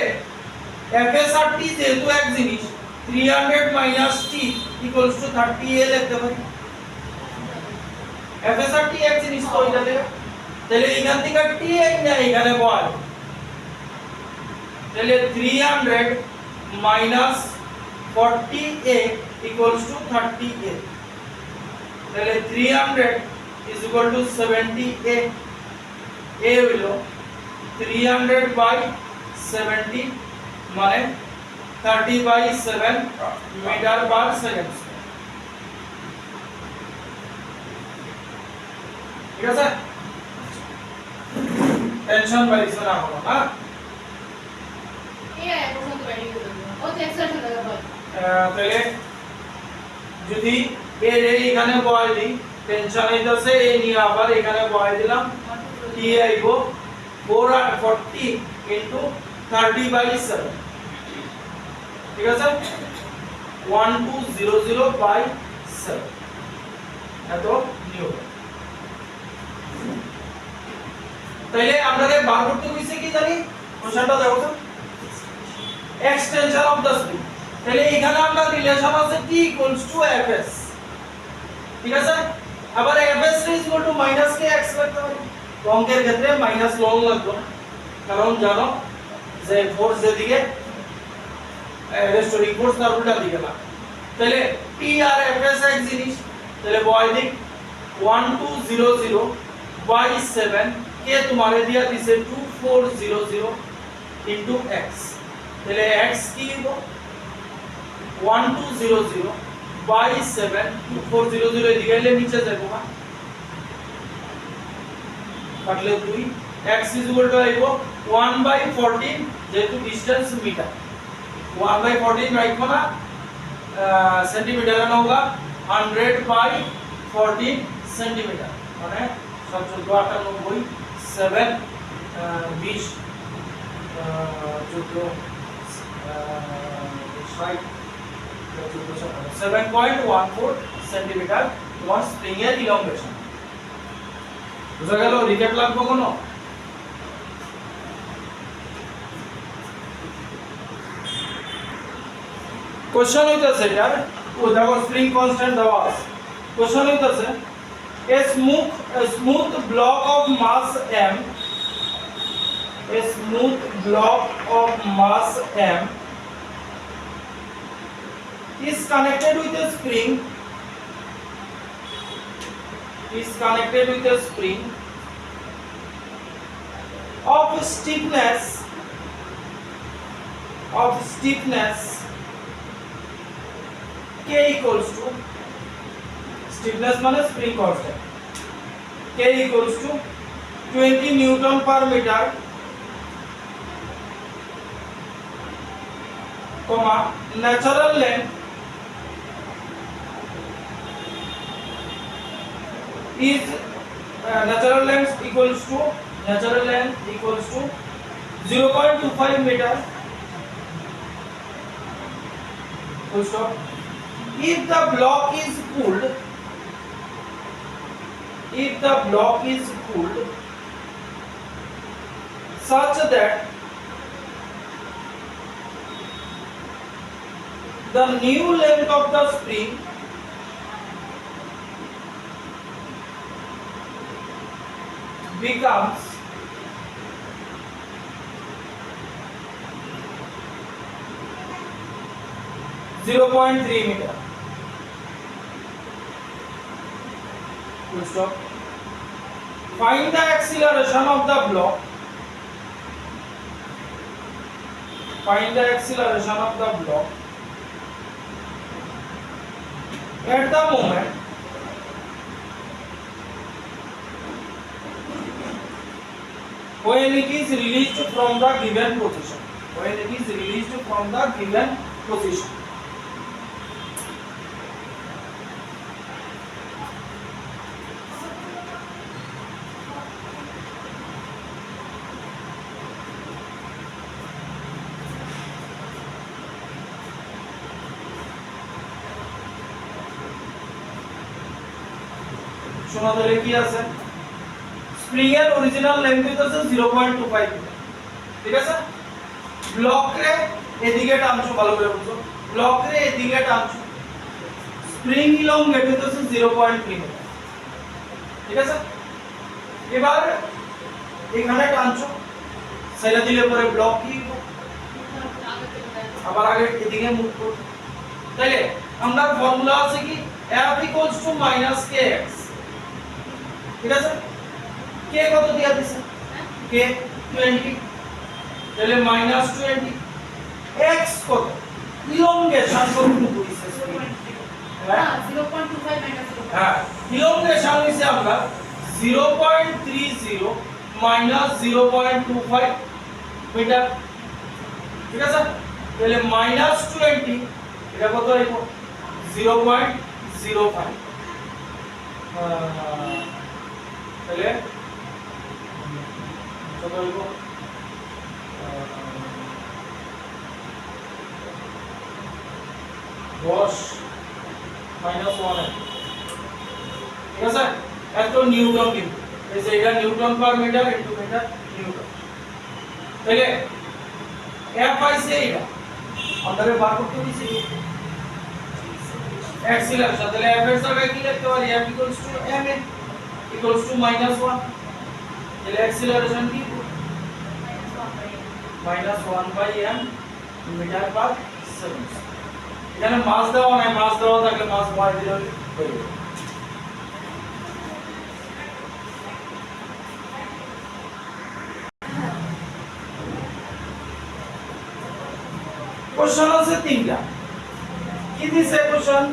A: FSRT যেহেতু এক জিনিস 300 - t = 30 a লিখতে পারি FSRT এক জিনিস তো এটা দেখো তাহলে এখান থেকে t না এখানে বল তাহলে 300 - 40a = 30a তাহলে 300 = 70a a হলো 300/70 মানে 30/7 মিটার পার সেকেন্ড ঠিক আছে টেনশন বাড়িছে না হলো না
B: এই পর্যন্ত বাইরে করে দিও ও তো এক্সট্রা লাগা বল
A: তাহলে যদি এর এখানে বয় দিই টেনশন হইতাছে এই নিয়ে আবার এখানে বয় দিলাম টি আইবো 440 * 30/7 ঠিক আছে 1200/7 এত নিউটন তাইলে আমাদের বার করতে কইছে কি জানি কোশ্চেনটা দেখো তো এক্সটেনশন অফ দ্য স্প্রিং তাহলে এখানে আমরা রিলেশন আছে t = fs ঠিক আছে আবার fs = -kx লিখতে পারি অঙ্কের ক্ষেত্রে মাইনাস লং লাগবে কারণ জানো যে ফোর্স যেদিকে রেস্টোরিং ফোর্স তার উল্টা দিকে না তাহলে t আর fs এক জিনিস তাহলে বয় দিক 1200/7 কে তোমারে দিয়া দিছে 2400 * x তাহলে x কি হবে 1200/7 2400 এদিকে এলে নিচে যাবো না কাটলে 2 x = আইবো 1/14 যেহেতু ডিসটেন্স মিটার 1/14 রাখবো না সেন্টিমিটার না होगा 100/14 সেন্টিমিটার মানে 798 7 20 14 60 7.14 সেন্টিমিটার তোমার স্প্রিং এর ইলংগেশন। বুঝা গেল? রিক্যাপ লাগবে কোনো? কোশ্চেন হইতাছে এটার, ও দেখো স্প্রিং কনস্ট্যান্ট দেওয়া আছে। কোশ্চেন হইতাছে a smooth block of mass m, a smooth block of mass m is connected with a spring, is connected with a spring of stiffness k equals to, stiffness মানে spring constant, k equals to 20 newton per meter, comma natural length is natural length equals to 0.25 meter, full stop. If the block is cooled, such that the new length of the spring becomes 0.3 meter. Full stop. Find the acceleration of the block. Find the acceleration of the block at the moment when it is released from the given position. When it is released from the given position. শোনা তাহলে কি আছে? Spring এর original length হচ্ছে 0.25 metre, ঠিক আছে? Block রে এদিকে টানছো, ভালো করে বুঝো, ব্লক রে এদিকে টানছো, স্প্রিং ইলংগেট হচ্ছে 0.3 মিটার, ঠিক আছে? এবার এখানে টানছো, সেটা দিলে পরে ব্লক কি আবার আগে এদিকে মুভ করবে। তাইলে আমরা ফর্মুলা আছে কি F - kx, ঠিক আছে? k কত দিয়া দিছে? k 20, তাহলে -20, x কত? ইলংগেশন কতটুকু হইছে?
B: হ্যাঁ 0.25 মাইনাস 0.
A: হ্যাঁ, ইলংগেশন হইছে আমরা 0.30 - 0.25 মিটার, ঠিক আছে? তাহলে -20 এটা কত হইব? 0.05, তাহলে কত হইব? 10 - 1, ঠিক আছে? এত নিউটন, কিন্তু এই যে এটা newton per metre into metre newton. তাহলে F আইছে এটা আমরা বার করতে দিছি অ্যাক্সিলারেশন, তাহলে F এর জায়গায় কি লিখতে পারি? F = ma -1, তাহলে অ্যাক্সিলারেশন কি? -1/m metre per second. এখানে মাস দেওয়া নাই, মাস দেওয়া থাকলে মাস বাই দিলে হয়ে যাবে। কোশ্চেন আছে তিনটা, কি দিছে কোশ্চেন?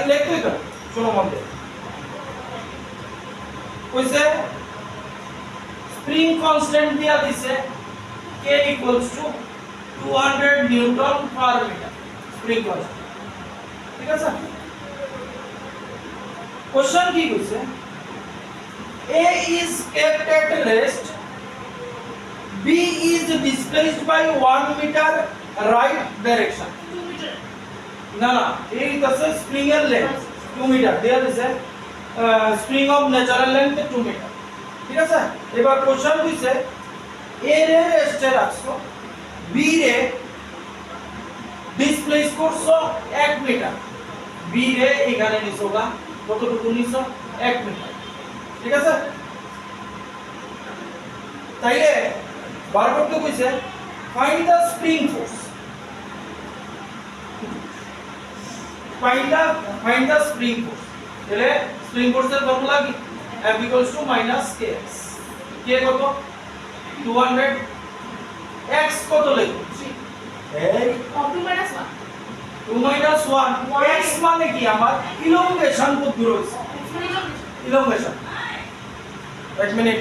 A: লিখতে তো শোনো মতে, কইছে স্প্রিং কনস্ট্যান্ট দিয়া দিছে k = 200 newton per metre, spring constant, ঠিক আছে? কোশ্চেন কি কইছে? A is kept at rest, B is displaced by 1 meter right direction,
B: 2 meter
A: না না এই হচ্ছে স্প্রিং এর length 2 metre there is a spring of natural length 2 metre ঠিক আছে এবার কোশ্চেন হইছে এ রে রেস্টে রাখছো বি রে ডিসপ্লেস করছো 1 মিটার বি রে এখানে নিছো গা কতটুকু নিছো 1 মিটার ঠিক আছে তাইলে বার করতে কইছে find the spring force find the spring force তাহলে স্প্রিং ফোর্সের ফর্মুলা কি F = -kx k কত 200 x কত লিখব এই 2 -1 x মানে কি আমার ইলংগেশন কত দূর হইছে ইলংগেশন 1 মিনিট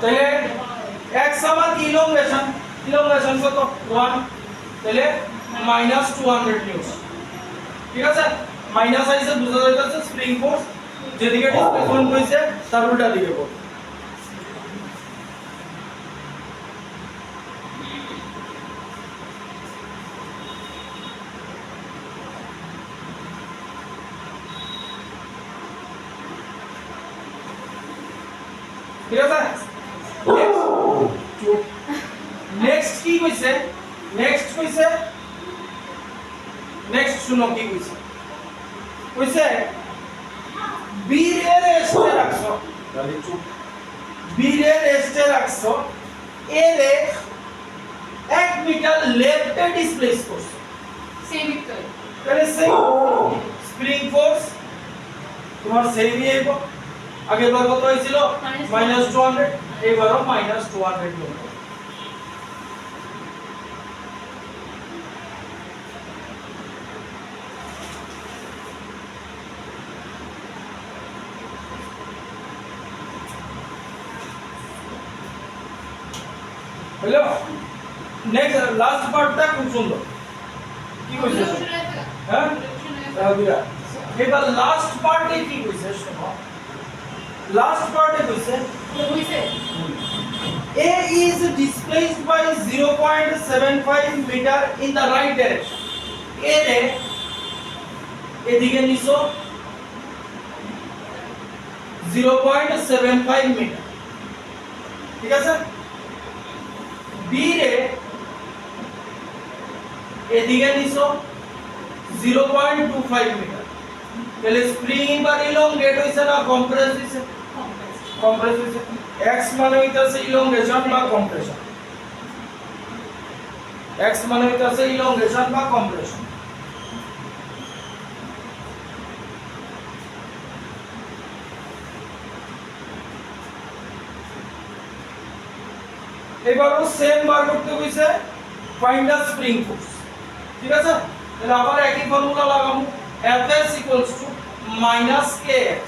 A: তাহলে x আমার কি ইলংগেশন কত 1 তাহলে -200 নিউটন ঠিক আছে মাইনাস আইছে বুঝা যাইতাছে স্প্রিং ফোর্স যেদিকে ডিসপ্লেসমেন্ট হইছে তার উল্টা দিকে পড়ে ঠিক আছে নেক্সট কি কইছে নেক্সট শুনো কি কইছে বি রে রেস্টে রাখছো তাহলে চুপ বি রে রেস্টে রাখছো এ রে 1 মিটার লেফটে ডিসপ্লেস করছো
B: সেম ইকুয়াল
A: তাহলে সেম স্প্রিং ফোর্স তোমার সেমই আইবো আগের বার কত হয়েছিল -200 এবারও -200 নিউটন হ্যালো নেক্সট লাস্ট পার্টটা খুব সুন্দর কি কইছে হ্যাঁ রাবিরা এবার লাস্ট পার্টে কি কইছে শোনো লাস্ট পার্টে কইছে A is displaced by 0.75 meter in the right direction A রে এদিকে নিছো 0.75 মিটার ঠিক আছে B রে এদিকে নিছো 0.25 মিটার তাহলে স্প্রিং বা ইলংগেট হইছে না কম্প্রেস হইছে x মানে হইতাছে ইলংগেশন বা কম্প্রেশন x মানে হইতাছে ইলংগেশন বা কম্প্রেশন এবারও সেম বার করতে কইছে ফাইন্ড দ্য স্প্রিং ফোর্স ঠিক আছে তাহলে আবার একই ফর্মুলা লাগাবো Fs = -kx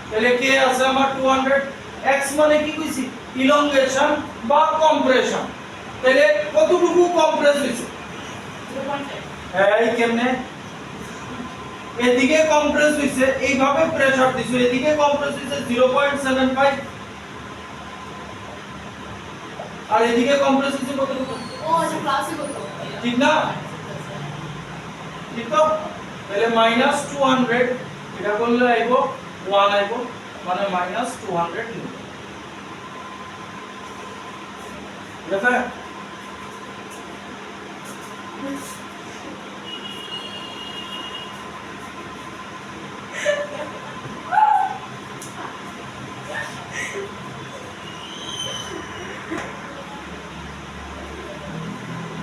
A: তাহলে k আছে আমার 200 x মানে কি কইছি ইলংগেশন বা কম্প্রেশন তাহলে কতটুকু কম্প্রেস হইছে
B: 0.5
A: এই কেমনে এদিকে কম্প্রেস হইছে এইভাবে প্রেসার দিছো এদিকে কম্প্রেস হইছে 0.75 আর এদিকে কম্প্রেস হইছে কতটুকু
B: ও আচ্ছা ক্লাসে কত
A: ঠিক না ঠিক তো তাহলে -200 এটা করলে আইবো 1 আইবো মানে -200 নিউটন দেখো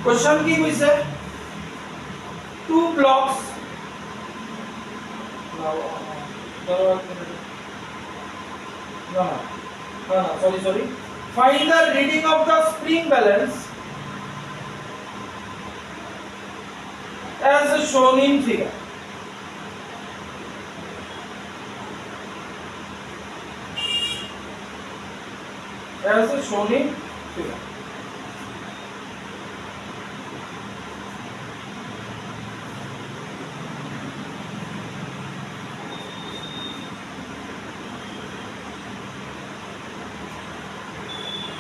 A: क्वेश्चन की कइसे two blocks sorry find the reading of the spring balance as shown in figure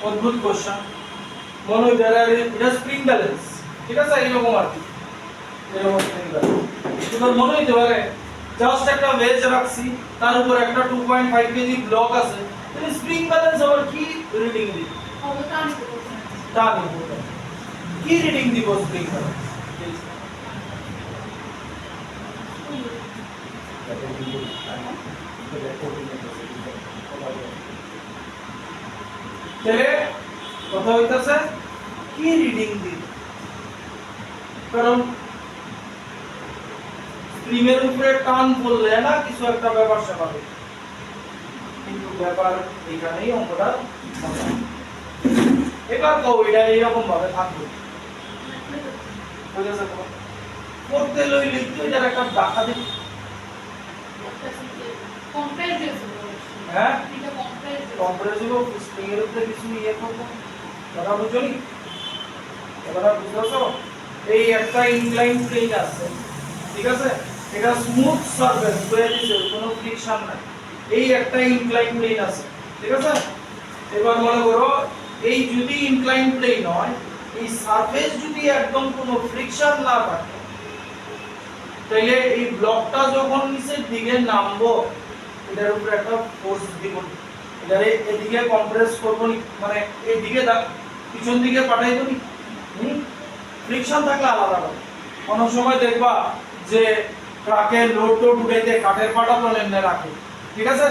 A: অদ্ভুত কোশ্চেন মনে হয় এটা স্প্রিং ব্যালেন্স, ঠিক আছে, এরকম আর কি, এরকম স্প্রিং ব্যালেন্স। এবার মনে হইতে পারে জাস্ট একটা ওয়েজ রাখছি, তার উপর একটা 2.5 কেজি ব্লক আছে, তাহলে স্প্রিং ব্যালেন্স আবার কি রিডিং দিব? টানি কি রিডিং দিব স্প্রিং ব্যালেন্স? তাহলে কথা হইতাছে কি রিডিং দিব, কারণ স্প্রিং এর উপরে টান পড়লে না কিছু একটা ব্যাপার স্বাভাবিক, কিন্তু ব্যাপার এখানেই অঙ্কটা মজা। এবার কও এটা এইরকম ভাবে থাকবে, বুঝেছো তো? করতে লইলে তো এটার একটা দেখা দিই, হ্যাঁ কম্প্রেসিভ স্প্রিং এর উপরে কিছু ইয়ে করবো, কথা বুঝলি? এবার বুঝছো? এই একটা ইনলাইন প্লেন আছে, ঠিক আছে, এটা স্মুথ সারফেস হয়ে দিছে, কোনো ফ্রিকশন নাই। এই একটা ইনক্লাইন প্লেন আছে, ঠিক আছে। এবার মনে করো এই যদি ইনক্লাইন প্লেন হয়, এই সারফেস যদি একদম কোনো ফ্রিকশন না থাকে, তাহলে এই ব্লকটা যখন নিচের দিকে নামবো, এটার উপরে একটা ফোর্স দিব, এটারে এদিকে কম্প্রেস করবো নি, মানে এইদিকে পিছন দিকে পাঠাইবো নি, ফ্রিকশন থাকলে আলাদা হবে। কোনো সময় দেখবা যে ট্রাকের লোড টোড উঠাইতে কাঠের পাটাতন এমনি রাখে, ঠিক আছে,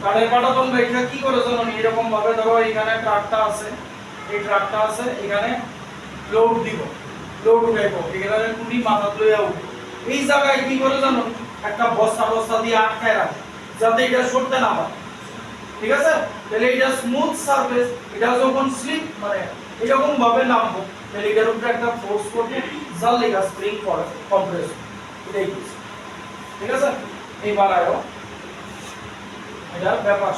A: কাঠের পাটাতন রেখে কি করে জানো, এরকম ভাবে ধরো এখানে ট্রাকটা আছে, এই ট্রাকটা আছে, এখানে লোড দিব, লোড উঠাইবো, এখানে টুনি মাথা লইয়া উঠবে, এই জায়গায় কি করে জানো, একটা বস্তা বস্তা দিয়ে আটকায় রাখে যাতে এটা সরতে না পারে, ঠিক আছে। তাহলে এটা স্মুথ সারফেস, এটা যখন স্লিপ মানে এরকম ভাবে নামবো, তাহলে এটার উপরে একটা ফোর্স করবে, যার লেগা স্প্রিং করে কম্প্রেস, এটাই কিছু, ঠিক আছে। এইবার আয়ো এটা ব্যাপার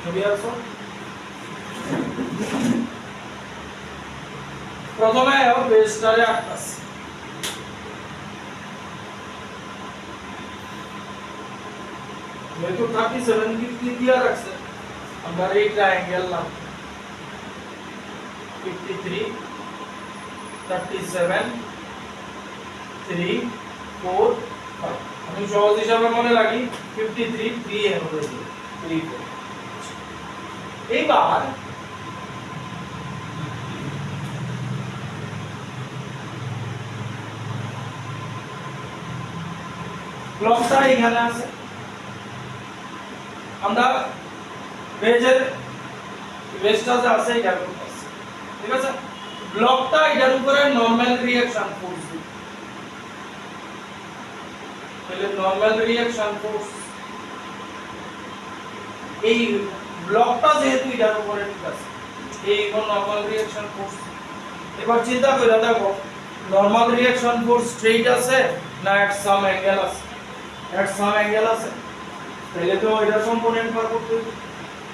A: ছবি আছো। প্রথমে আয়ো বেসটারে আটকাছে, যেহেতু 37 দিয়া রাখছে, আমরা এই ট্রায়াঙ্গেল নাম 53 37 3 4 5, আমি সহজ হিসাবে মনে রাখি 53 3 এর মধ্যে 3 4। এইবার ব্লকটা এখানে আছে, আমরা বেজের বেসটা যে আছে এটার উপর আছে, ঠিক আছে। ব্লকটা এটার উপরে নরমাল রিঅ্যাকশন ফোর্স দিবে, তাহলে নরমাল রিঅ্যাকশন ফোর্স এই ব্লকটা যেহেতু এটার উপরে, ঠিক আছে, এই নরমাল রিঅ্যাকশন ফোর্স। এবার চিন্তা করে দেখো নরমাল রিঅ্যাকশন ফোর্স স্ট্রেইট আছে না এট সাম অ্যাঙ্গেল আছে, এট সাম অ্যাঙ্গেল আছে, তাহলে তো এটার কম্পোনেন্ট বার করতে হবে,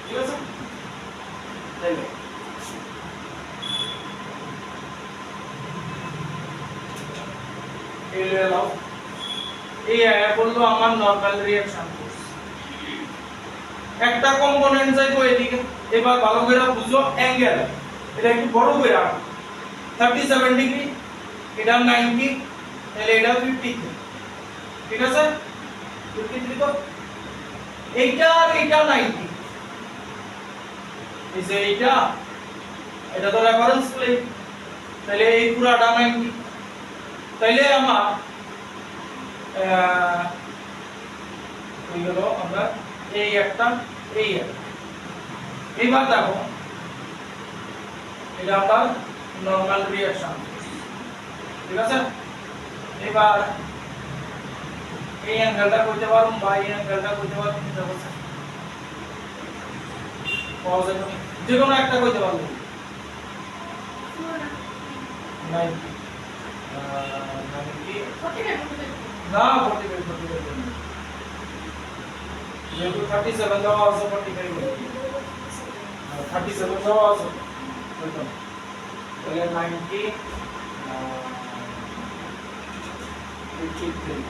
A: ঠিক আছে। তাহলে এই নাও, এই আয়া বললো আমার নরমাল রিঅ্যাকশন ফোর্স, একটা কম্পোনেন্ট যাইবো এদিকে। এবার ভালো করে বুঝো অ্যাঙ্গেল, এটা একটু বড় করে রাখো, 37 ডিগ্রি, এটা 90, তাহলে এটা 53, ঠিক আছে, 53 তো এইটা আর এইটা 90, এই যে এইটা, এটা তো রেফারেন্স প্লেন, তাহলে এই পুরাটা 90, তাইলে আমার হয়ে গেল আমরা এই একটা এই একটা। এইবার দেখো এটা আমার নরমাল রিঅ্যাকশন, ঠিক আছে। এবার এই অ্যাঙ্গেলটা কইতে পারুম বা এই অ্যাঙ্গেলটা কইতে পারুম, দেখো পাওয়া যাবে, যে কোনো একটা কইতে পারবো, 90 না 45 যেহেতু 37 দেওয়া আছে 45 37 দেওয়া আছে, তাহলে 90 53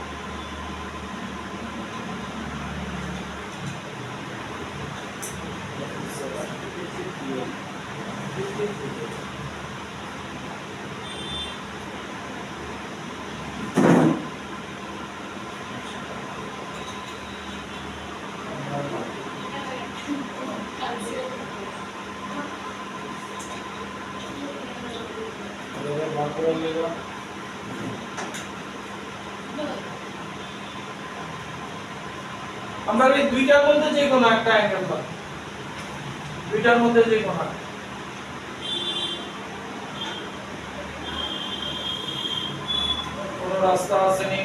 A: 57 আমরা এই দুইটার মধ্যে যে কোনো একটা অ্যাঙ্গেল পাবো, দুইটার মধ্যে যে কোনো একটা। কোনো রাস্তা আছে নি?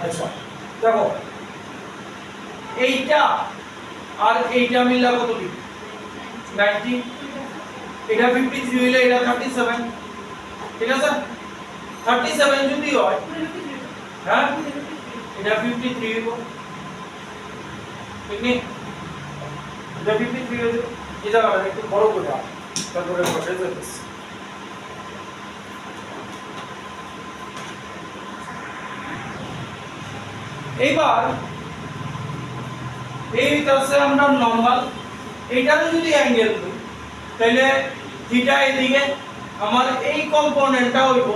A: আচ্ছা দেখো, এইটা আর এইটা মিলা কত ডিগ্রি? 90। এটা 53 হইলে এটা 37, ঠিক আছে? 37 যদি হয়, হ্যাঁ এটা 53 হইব, ঠিক নেই? এটা 53 হইব। এই জায়গাটা একটু বড় করে দাও, তারপরে বসে যাবে। এইবার এই হইতাছে আমরা নরমাল, এইটার যদি অ্যাঙ্গেল করি তাহলে থিটা এদিকে আমার এই কম্পোনেন্টটা হইব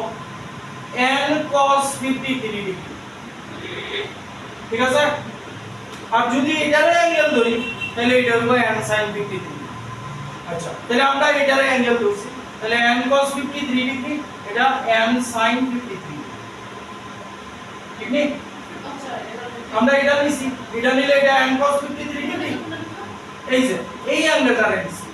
A: n cos 53 ডিগ্রি, ঠিক আছে? আর যদি এটার অ্যাঙ্গেল ধরি তাহলে এটা হইব n sin 53। আচ্ছা তাহলে আমরা এটার অ্যাঙ্গেল ধরছি, তাহলে n cos 53 ডিগ্রি, এটা n sin 53, ঠিক নেই? আমরা এটা নিছি, এটা নিলে এটা n cos 53 ডিগ্রি, এই যে এই অ্যাঙ্গেলটা নিছি,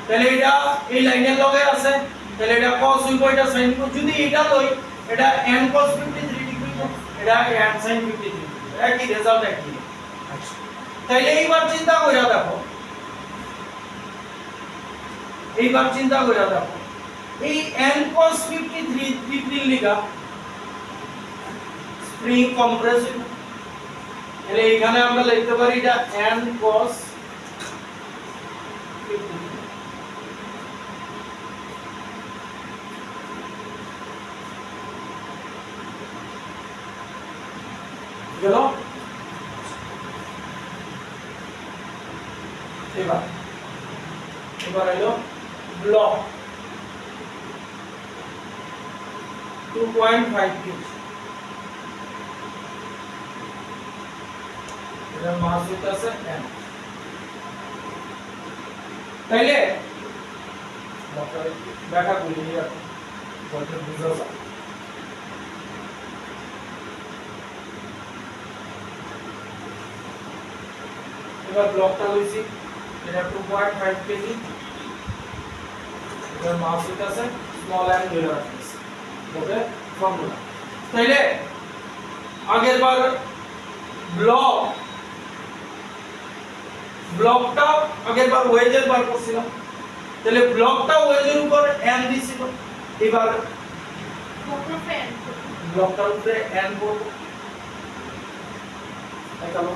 A: তাহলে এটা এই লাইনের লগে আছে, তাহলে এটা cos হইব, এটা sin হইব। যদি এটা লই, এটা n cos 53 ডিগ্রি, এটা n sin 53, একই রেজাল্ট একই। আচ্ছা তাহলে এইবার চিন্তা কইরা দেখো, এইবার চিন্তা কইরা দেখো, এই n cos 53 ডিগ্রি লিগা স্প্রিং কম্প্রেস হইব, তাহলে এখানে আমরা লিখতে পারি এটা n cos 53 গেল। এবার এবার এলো ব্লক 2.5 কেজি, এটার মাস হইতাছে m। তাইলে ব্যাখ্যা করি রাখো, বলতে বুঝা যায়। এবার ব্লকটা লইছি, এটা 2.5 কেজি, এটার মাস হইতাছে স্মল m ধরে রাখতেছি, ওকে ফর্মুলা। তাইলে আগের বার ব্লকটা আগের বার ওয়েজের বার করছিলাম, তাহলে ব্লকটা ওয়েজের উপর n দিছিল, এবার ব্লকটার উপরে n করব। দেখালো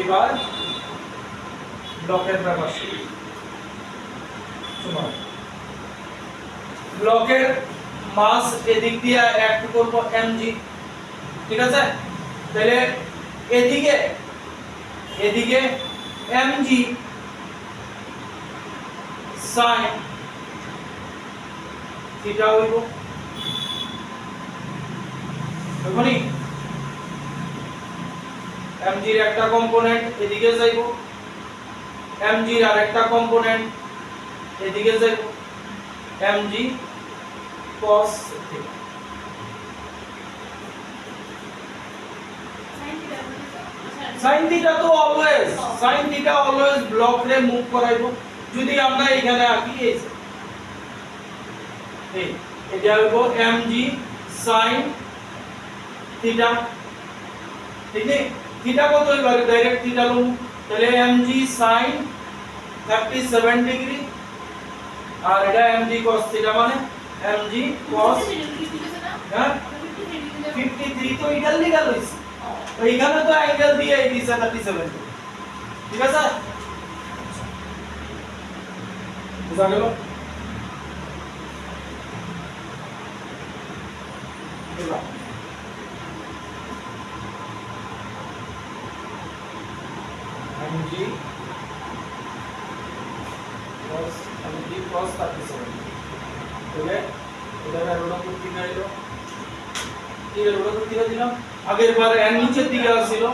A: এবার ব্লকের ব্যাপার শুনো, ব্লকের মাস এদিক দিয়ে অ্যাড করব mg, ঠিক আছে? তাহলে এদিকে এদিকে mg sin থিটা হইব, দেখুনি mg এর একটা কম্পোনেন্ট এদিকে যাইব, mg এর আরেকটা কম্পোনেন্ট এদিকে যাইব, mg cos theta. sin theta তো অলওয়েজ ব্লক রে মুভ করাইব। যদি আমরা এখানে আঁকি এই এটা হইব mg sin থিটা, ঠিক নেই? থিটা কত হইব, ডাইরেক্ট থিটা লব, তাহলে mg sin 37 ডিগ্রি, আর এটা mg cos থিটা মানে mg cos, হ্যাঁ 53 তো এটা লিখা লইছি, তো এখানে তো অ্যাঙ্গেল দিয়ে এই দিছে 37, ঠিক আছে? বুঝা গেল? এবার mg cos 37 তাহলে এটা রোড করতে গেল কি রোড করতে দিলাম আগের বার n নিচের দিকে আসছিল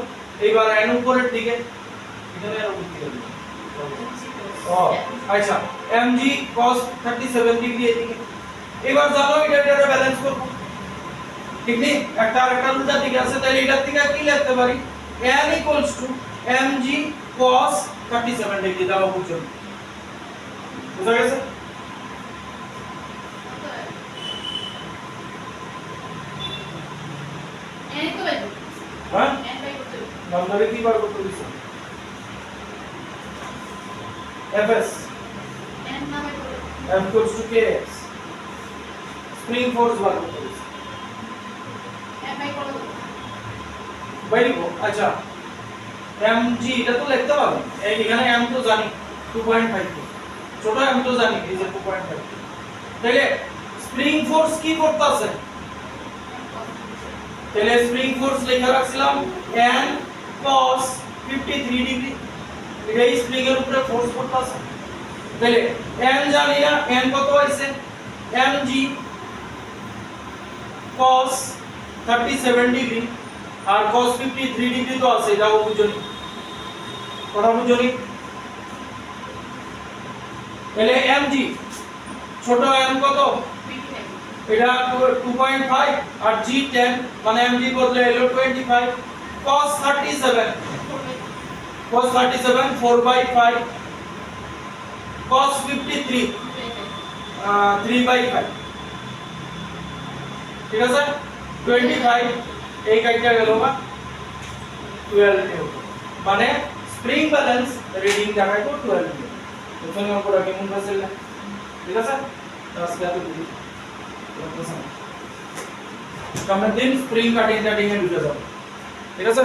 A: এইবার n উপরের দিকে এখানে রোড করতে দিলাম ও আচ্ছা mg cos 37 ডিগ্রি এদিকে এবার জানো এটা ব্যালেন্স করব ঠিক নেই একটা আরেকটা উল্টা দিকে আছে তাহলে এটার থেকে কি লিখতে পারি n mg cos 37 ডিগ্রি দাও পর্যন্ত বুঝা গেছে
B: n তো বাই
A: হ্যাঁ
B: n বাই করতে হবে
A: নাম্বারে কি বার করতে দিছো fs
B: n না বাই করতে
A: f equals to kx spring force বার করতে দিছো
B: n বাই করতে হবে
A: বাইরিবো আচ্ছা mg এটা তো লিখতে পারো এখানে m তো জানি 2.5 ছোট m তো জানি এই যে 2.5 তাহলে স্প্রিং ফোর্স কি করতেছে তাহলে স্প্রিং ফোর্স লেখা রাখছিলাম n cos 53 ডিগ্রি এই স্প্রিং এর উপরে ফোর্স করতেছে তাহলে n জানি না n কত হইছে mg cos 37 ডিগ্রি আর cos 53 ডিগ্রি তো আছে এটাও বুঝনি কথা বুঝনি তাহলে mg ছোট m কত
B: 25
A: এটা 2.5 আর g 10 মানে mg বদলে এলো 25 cos 37 cos 37 4/5 cos 53 3/5 ঠিক আছে 25 এই কাটটা গেল বা 12 মানে স্প্রিং ব্যালেন্স রিডিং দেখাইতো 12 প্রথমে অঙ্কটা কেমন পাচ্ছিল ঠিক আছে আজকে এত দিই সামনের দিন স্প্রিং কাটিং এ ঢুকে যাবো ঠিক আছে